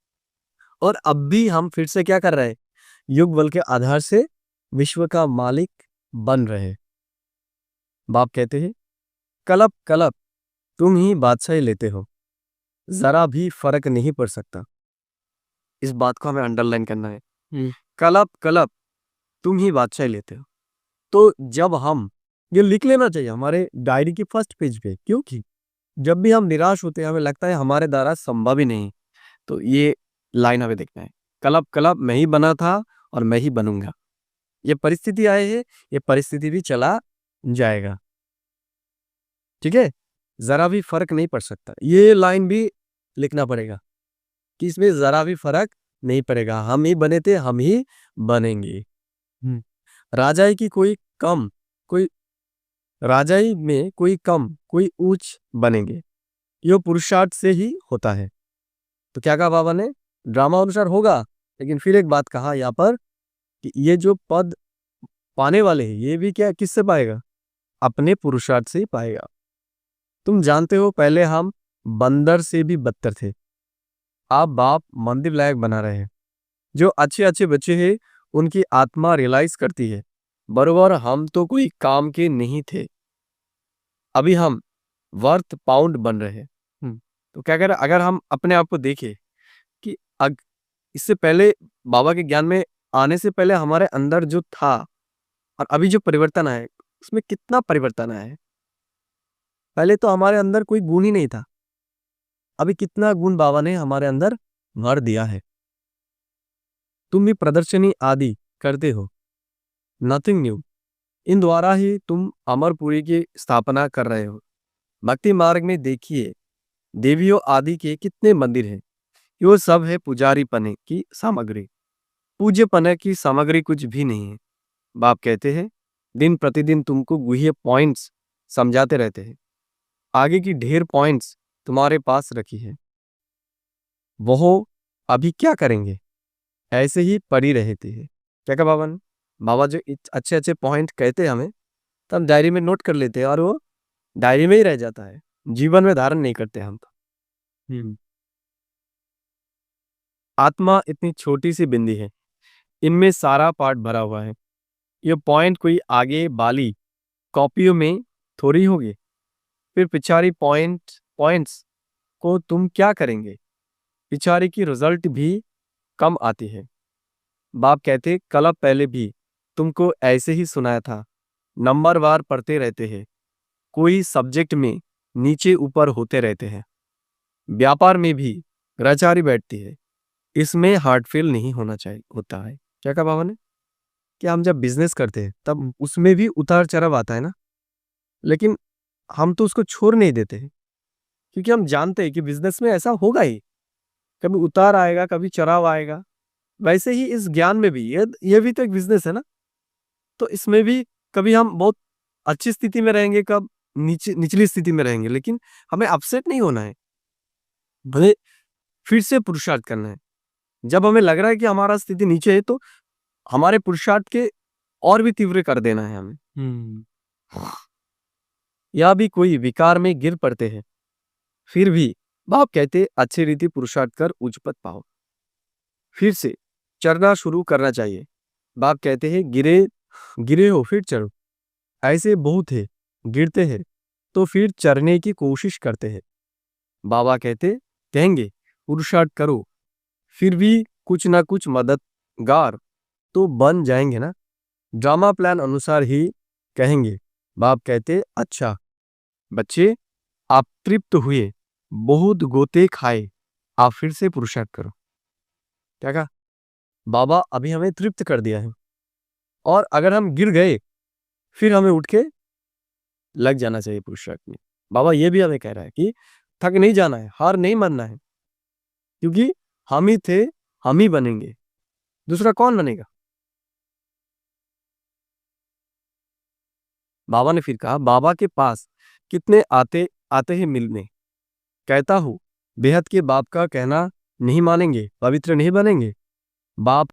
[SPEAKER 1] और अब भी हम फिर से क्या कर रहे हैं, युग बल के आधार से विश्व का मालिक बन रहे। बाप कहते हैं कलप कलप तुम ही बादशाही लेते हो, जरा भी फर्क नहीं पड़ सकता। इस बात को हमें अंडरलाइन करना है। कलप कलप तुम ही बादशाही लेते हो। तो जब हम ये लिख लेना चाहिए हमारे डायरी की फर्स्ट पेज पे, क्योंकि जब भी हम निराश होते हैं, हमें लगता है हमारे द्वारा संभव ही नहीं, तो ये लाइन हमें देखना है, कलप कलप मैं ही बना था और मैं ही बनूंगा। ये परिस्थिति आए है, ये परिस्थिति भी चला जाएगा। ठीक है, जरा भी फर्क नहीं पड़ सकता, ये लाइन भी लिखना पड़ेगा कि इसमें जरा भी फर्क नहीं पड़ेगा। हम ही बने थे, हम ही बनेंगे। राजाई की कोई राजाई में कोई कम कोई ऊंच बनेंगे, यो पुरुषार्थ से ही होता है। तो क्या कहा बाबा ने, ड्रामा अनुसार होगा, लेकिन फिर एक बात कहा यहाँ पर कि ये जो पद पाने वाले हैं, ये भी क्या किससे पाएगा, अपने पुरुषार्थ से ही पाएगा। तुम जानते हो पहले हम बंदर से भी बदतर थे, आप बाप मंदिर लायक बना रहे हैं। जो अच्छे अच्छे बच्चे हैं उनकी आत्मा रियलाइज करती है, बरोबर हम तो कोई काम के नहीं थे, अभी हम वर्थ पाउंड बन रहे हैं। तो क्या कह रहे, अगर हम अपने आप को देखें कि इससे पहले बाबा के ज्ञान में आने से पहले हमारे अंदर जो था और अभी जो परिवर्तन आया, उसमें कितना परिवर्तन आया है। पहले तो हमारे अंदर कोई गुण ही नहीं था, अभी कितना गुण बाबा ने हमारे अंदर भर दिया है। तुम भी प्रदर्शनी आदि करते हो, नथिंग न्यू, इन द्वारा ही तुम अमरपुरी की स्थापना कर रहे हो। भक्ति मार्ग में देखिए देवियों आदि के कितने मंदिर हैं, यो सब है पुजारी पने की सामग्री, पूज्य पने की सामग्री कुछ भी नहीं है। बाप कहते हैं दिन प्रतिदिन तुमको गुह्य पॉइंट्स समझाते रहते हैं, आगे की ढेर पॉइंट्स तुम्हारे पास रखी है, वो अभी क्या करेंगे, ऐसे ही पड़ी रहती है। क्या कहा बाबा ने? बाबा जो अच्छे अच्छे पॉइंट कहते हैं हमें, तो हम डायरी में नोट कर लेते हैं और वो डायरी में ही रह जाता है, जीवन में धारण नहीं करते हम तो। आत्मा इतनी छोटी सी बिंदी है, इनमें सारा पार्ट भरा हुआ है। ये पॉइंट कोई आगे वाली कॉपियों में थोड़ी होगी। फिर पिछाड़ी पॉइंट्स को तुम क्या करेंगे? पिछाड़ी की रिजल्ट भी कम आती है। बाप कहते कल पहले भी तुमको ऐसे ही सुनाया था, नंबरवार पढ़ते रहते हैं, कोई सब्जेक्ट में नीचे ऊपर होते रहते हैं। व्यापार में भी ग्रहचारी बैठती है, इसमें हार्ट फेल नहीं होता है। क्या कहा बाबा ने? कि हम जब बिजनेस करते हैं तब उसमें भी उतार चढ़ाव आता है ना, लेकिन हम तो उसको छोड़ नहीं देते हैं, क्योंकि हम जानते हैं कि बिजनेस में ऐसा होगा ही, कभी उतार आएगा, कभी चढ़ाव आएगा। वैसे ही इस ज्ञान में भी ये भी तो एक बिजनेस है ना, तो इसमें भी कभी हम बहुत अच्छी स्थिति में रहेंगे, कब निचली स्थिति में रहेंगे, लेकिन हमें अपसेट नहीं होना है, भले फिर से पुरुषार्थ करना है। जब हमें लग रहा है कि हमारा स्थिति नीचे है, तो हमारे पुरुषार्थ के और भी तीव्र कर देना है हमें। या भी कोई विकार में गिर पड़ते हैं, फिर भी बाप कहते अच्छी रीति पुरुषार्थ कर उच्च पद पाओ, फिर से चढ़ना शुरू करना चाहिए। बाप कहते हैं गिरे हो फिर चढ़ो। ऐसे बहुत है, गिरते हैं तो फिर चढ़ने की कोशिश करते हैं। बाबा कहेंगे पुरुषार्थ करो, फिर भी कुछ ना कुछ मददगार तो बन जाएंगे ना। ड्रामा प्लान अनुसार ही कहेंगे। बाप कहते अच्छा बच्चे, आप तृप्त हुए, बहुत गोते खाए, आप फिर से पुरुषार्थ करो। क्या कहा बाबा? अभी हमें तृप्त कर दिया है, और अगर हम गिर गए फिर हमें उठ के लग जाना चाहिए पुरुषार्थ में। बाबा ये भी हमें कह रहा है कि थक नहीं जाना है, हार नहीं मानना है, क्योंकि हम ही थे, हम ही बनेंगे, दूसरा कौन बनेगा? बाबा ने फिर कहा बाबा के पास कितने आते हैं मिलने, कहता हूं बेहद के बाप का कहना नहीं मानेंगे, पवित्र नहीं बनेंगे। बाप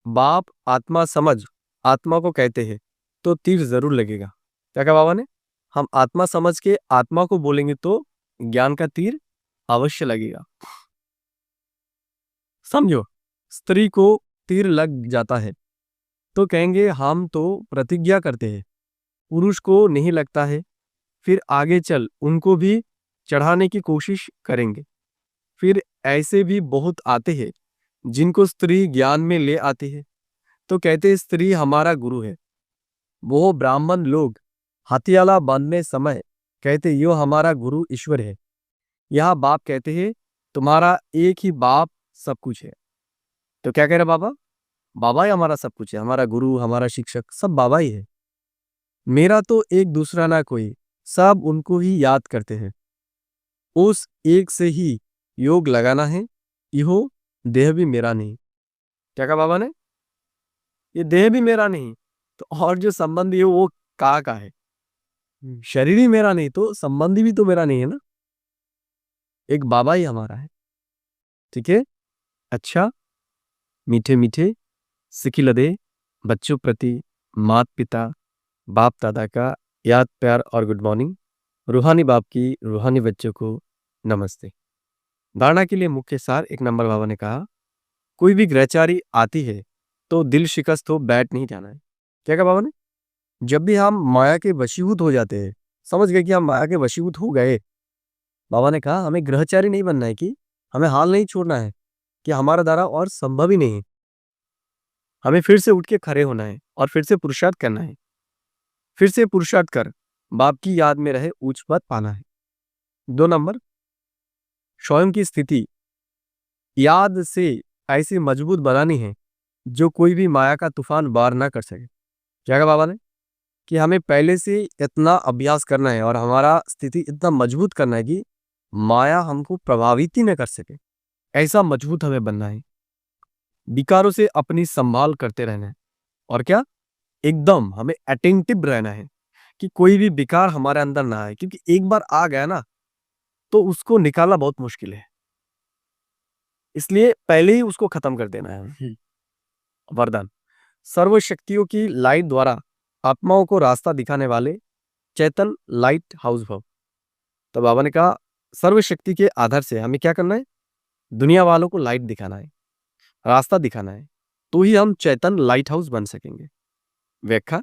[SPEAKER 1] बाप आत्मा समझ आत्मा को कहते हैं तो तीर जरूर लगेगा। क्या कहा बाबा ने? हम आत्मा समझ के आत्मा को बोलेंगे तो ज्ञान का तीर अवश्य लगेगा। समझो, स्त्री को तीर लग जाता है तो कहेंगे हम तो प्रतिज्ञा करते हैं, पुरुष को नहीं लगता है, फिर आगे चल उनको भी चढ़ाने की कोशिश करेंगे। फिर ऐसे भी बहुत आते हैं जिनको स्त्री ज्ञान में ले आती है, तो कहते स्त्री हमारा गुरु है। वो ब्राह्मण लोग हथियाला बांधने समय कहते यो हमारा गुरु ईश्वर है। यह बाप कहते हैं तुम्हारा एक ही बाप सब कुछ है। तो क्या कह रहे बाबा? बाबा ही हमारा सब कुछ है, हमारा गुरु, हमारा शिक्षक सब बाबा ही है। मेरा तो एक दूसरा ना कोई, सब उनको ही याद करते हैं। उस एक से ही योग लगाना है, यो देह भी मेरा नहीं। क्या कहा बाबा ने? ये देह भी मेरा नहीं, तो और जो संबंधी है वो का है? शरीर ही मेरा नहीं तो संबंधी भी तो मेरा नहीं है ना, एक बाबा ही हमारा है। ठीक है? अच्छा, मीठे मीठे सिखिलदे बच्चों प्रति मात पिता बाप दादा का याद प्यार और गुड मॉर्निंग। रूहानी बाप की रूहानी बच्चों को नमस्ते। धारणा के लिए मुख्य सार 1 नंबर बाबा ने कहा कोई भी ग्रहचारी आती है तो दिल शिकस्त हो बैठ नहीं जाना है। क्या कहा बाबा ने? जब भी हम माया के वशीभूत हो जाते हैं, समझ गए कि हम माया के वशीभूत हो गए, बाबा ने कहा हमें ग्रहचारी नहीं बनना है, कि हमें हाल नहीं छोड़ना है, कि हमारा द्वारा और संभव ही नहीं है। हमें फिर से उठ के खड़े होना है और फिर से पुरुषार्थ करना है, फिर से पुरुषार्थ कर बाप की याद में रहे उच्च पद पाना है। 2 नंबर, स्वयं की स्थिति याद से ऐसी मजबूत बनानी है जो कोई भी माया का तूफान बार ना कर सके। क्या कहा बाबा ने? कि हमें पहले से इतना अभ्यास करना है और हमारा स्थिति इतना मजबूत करना है कि माया हमको प्रभावित ही न कर सके। ऐसा मजबूत हमें बनना है, विकारों से अपनी संभाल करते रहना है, और क्या एकदम हमें अटेंटिव रहना है कि कोई भी विकार हमारे अंदर ना आए, क्योंकि एक बार आ गया ना तो उसको निकालना बहुत मुश्किल है। इसलिए पहले ही उसको खत्म कर देना है। वरदान, सर्वशक्तियों की लाइट द्वारा आत्माओं को रास्ता दिखाने वाले चेतन लाइट हाउस भव। तो बाबा ने कहा सर्वशक्ति के आधार से हमें क्या करना है, दुनिया वालों को लाइट दिखाना है, रास्ता दिखाना है, तो ही हम चेतन लाइट हाउस बन सकेंगे। व्याख्या,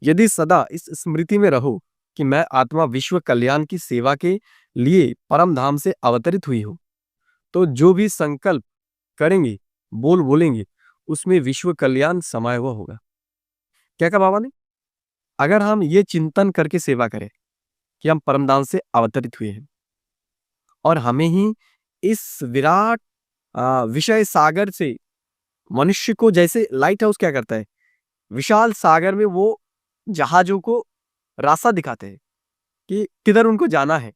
[SPEAKER 1] यदि सदा इस स्मृति में रहो कि मैं आत्मा विश्व कल्याण की सेवा के लिए परम धाम से अवतरित हुई हूं, तो जो भी संकल्प करेंगे, बोलेंगे, उसमें विश्व कल्याण समाया हुआ होगा। क्या कहा बाबा ने? अगर हम ये चिंतन करके सेवा करें कि हम परमधाम से अवतरित हुए हैं और हमें ही इस विराट विषय सागर से मनुष्य को, जैसे लाइट हाउस क्या करता है, विशाल सागर में वो जहाजों को रास्ता दिखाते हैं कि किधर उनको जाना है,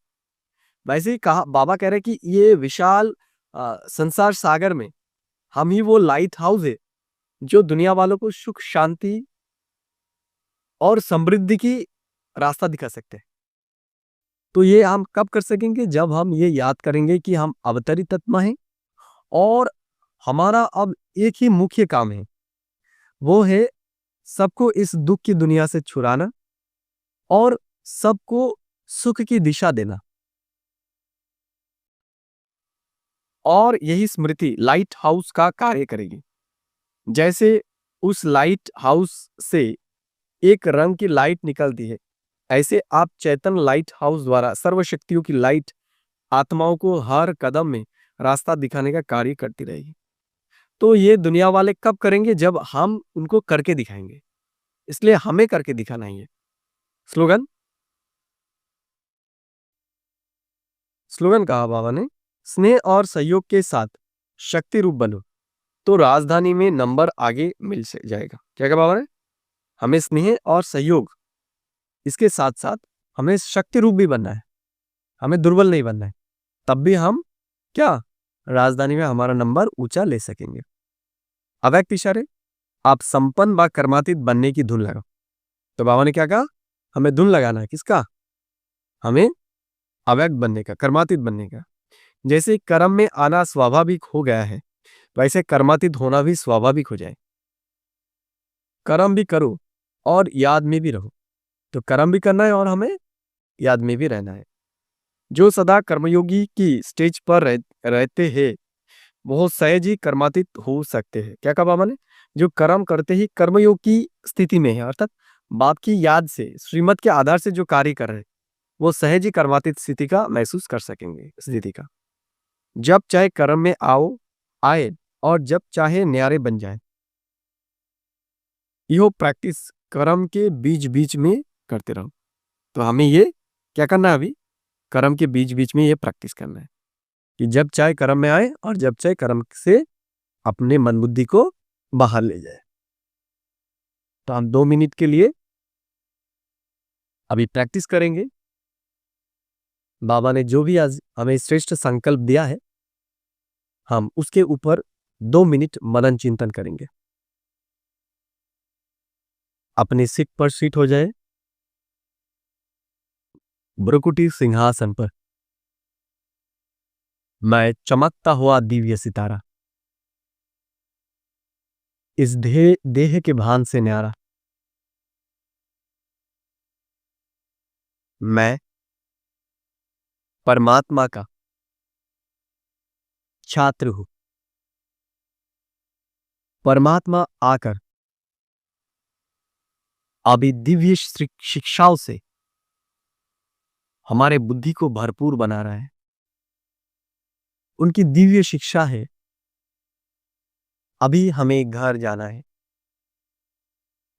[SPEAKER 1] वैसे ही कहा बाबा कह रहे हैं कि ये विशाल संसार सागर में हम ही वो लाइट हाउस है जो दुनिया वालों को सुख, शांति और समृद्धि की रास्ता दिखा सकते हैं। तो ये हम कब कर सकेंगे? जब हम ये याद करेंगे कि हम अवतरित आत्मा हैं और हमारा अब एक ही मुख्य काम है, वो है सबको इस दुख की दुनिया से छुड़ाना और सबको सुख की दिशा देना। और यही स्मृति लाइट हाउस का कार्य करेगी। जैसे उस लाइट हाउस से एक रंग की लाइट निकलती है, ऐसे आप चेतन लाइट हाउस द्वारा सर्वशक्तियों की लाइट आत्माओं को हर कदम में रास्ता दिखाने का कार्य करती रहेगी। तो ये दुनिया वाले कब करेंगे? जब हम उनको करके दिखाएंगे। इसलिए हमें करके दिखाना ही है। स्लोगन कहा बाबा ने, स्नेह और सहयोग के साथ शक्ति रूप बनो तो राजधानी में नंबर आगे मिल जाएगा। क्या कहा बाबा ने? हमें स्नेह और सहयोग, इसके साथ साथ हमें शक्ति रूप भी बनना है, हमें दुर्बल नहीं बनना है, तब भी हम क्या राजधानी में हमारा नंबर ऊंचा ले सकेंगे। अव्यक्त इशारे, आप संपन्न व कर्मातीत बनने की धुन लगाओ। तो बाबा ने क्या कहा? हमें धुन लगाना है, किसका? हमें अव्यक्त बनने का, कर्मातीत बनने का। जैसे कर्म में आना स्वाभाविक हो गया है, वैसे कर्मातीत होना भी स्वाभाविक हो जाए। कर्म भी करो और याद में भी रहो। तो कर्म भी करना है और हमें याद में भी रहना है। जो सदा कर्मयोगी की स्टेज पर रहते हैं वो सहज ही कर्मातीत हो सकते हैं। क्या कहा बाबा ने? जो कर्म करते ही कर्मयोग की स्थिति में है, अर्थात बाप की याद से, श्रीमत के आधार से जो कार्य कर रहे हैं, वो सहज ही कर्मातीत स्थिति का महसूस कर सकेंगे। स्थिति का जब चाहे कर्म में आए और जब चाहे न्यारे बन जाए। यो प्रैक्टिस कर्म के बीच बीच में करते रहो। तो हमें ये क्या करना है? अभी कर्म के बीच बीच में ये प्रैक्टिस करना है कि जब चाहे कर्म में आए और जब चाहे कर्म से अपने मन बुद्धि को बाहर ले जाए। तो हम 2 मिनट के लिए अभी प्रैक्टिस करेंगे। बाबा ने जो भी आज हमें श्रेष्ठ संकल्प दिया है, हम उसके ऊपर 2 मिनट मनन चिंतन करेंगे। अपनी सीट पर सीट हो जाए, भ्रुकुटी सिंहासन पर। मैं चमकता हुआ दिव्य सितारा, इस देह के भान से न्यारा। मैं परमात्मा का छात्र हूं। परमात्मा आकर अभी दिव्य शिक्षाओं से हमारे बुद्धि को भरपूर बना रहा है। उनकी दिव्य शिक्षा है, अभी हमें घर जाना है,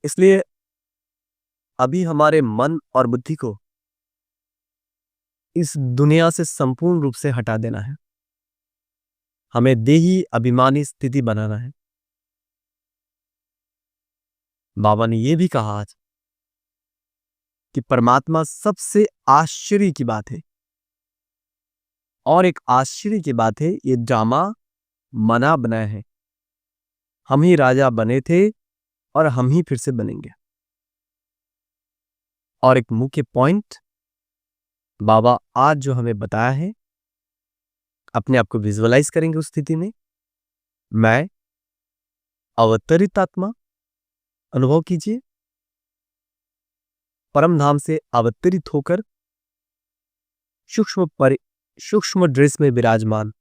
[SPEAKER 1] इसलिए अभी हमारे मन और बुद्धि को इस दुनिया से संपूर्ण रूप से हटा देना है। हमें देही अभिमानी स्थिति बनाना है। बाबा ने यह भी कहा आज कि परमात्मा सबसे आश्चर्य की बात है, और एक आश्चर्य की बात है, ये ड्रामा मना बनाया है। हम ही राजा बने थे और हम ही फिर से बनेंगे। और एक मुख्य पॉइंट बाबा आज जो हमें बताया है, अपने आप को विजुअलाइज करेंगे उस स्थिति में, मैं अवतरित आत्मा अनुभव कीजिए। परम धाम से अवतरित होकर सूक्ष्म ड्रेस में विराजमान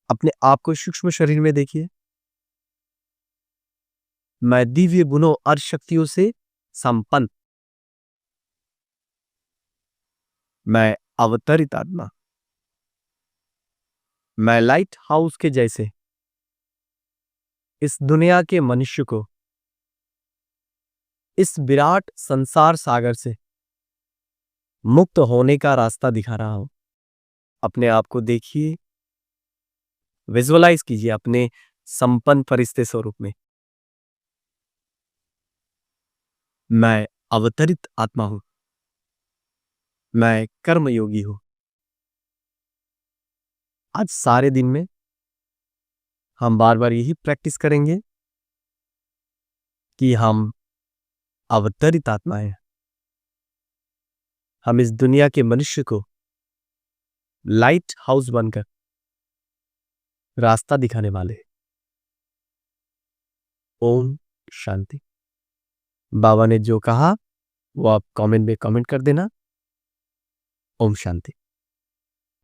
[SPEAKER 1] अपने आप को सूक्ष्म शरीर में देखिए। मैं दिव्य गुणों और शक्तियों से संपन्न, मैं अवतरित आत्मा, मैं लाइट हाउस के जैसे इस दुनिया के मनुष्य को इस विराट संसार सागर से मुक्त होने का रास्ता दिखा रहा हूं। अपने आप को देखिए, विजुअलाइज कीजिए अपने संपन्न फरिश्ते स्वरूप में। मैं अवतरित आत्मा हूं, मैं कर्मयोगी हूं। आज सारे दिन में हम बार बार यही प्रैक्टिस करेंगे कि हम अवतरित आत्मा हैं। हम इस दुनिया के मनुष्य को लाइट हाउस बनकर रास्ता दिखाने वाले हैं। ओम शांति। बाबा ने जो कहा वो आप कमेंट में कमेंट कर देना। ओम शांति।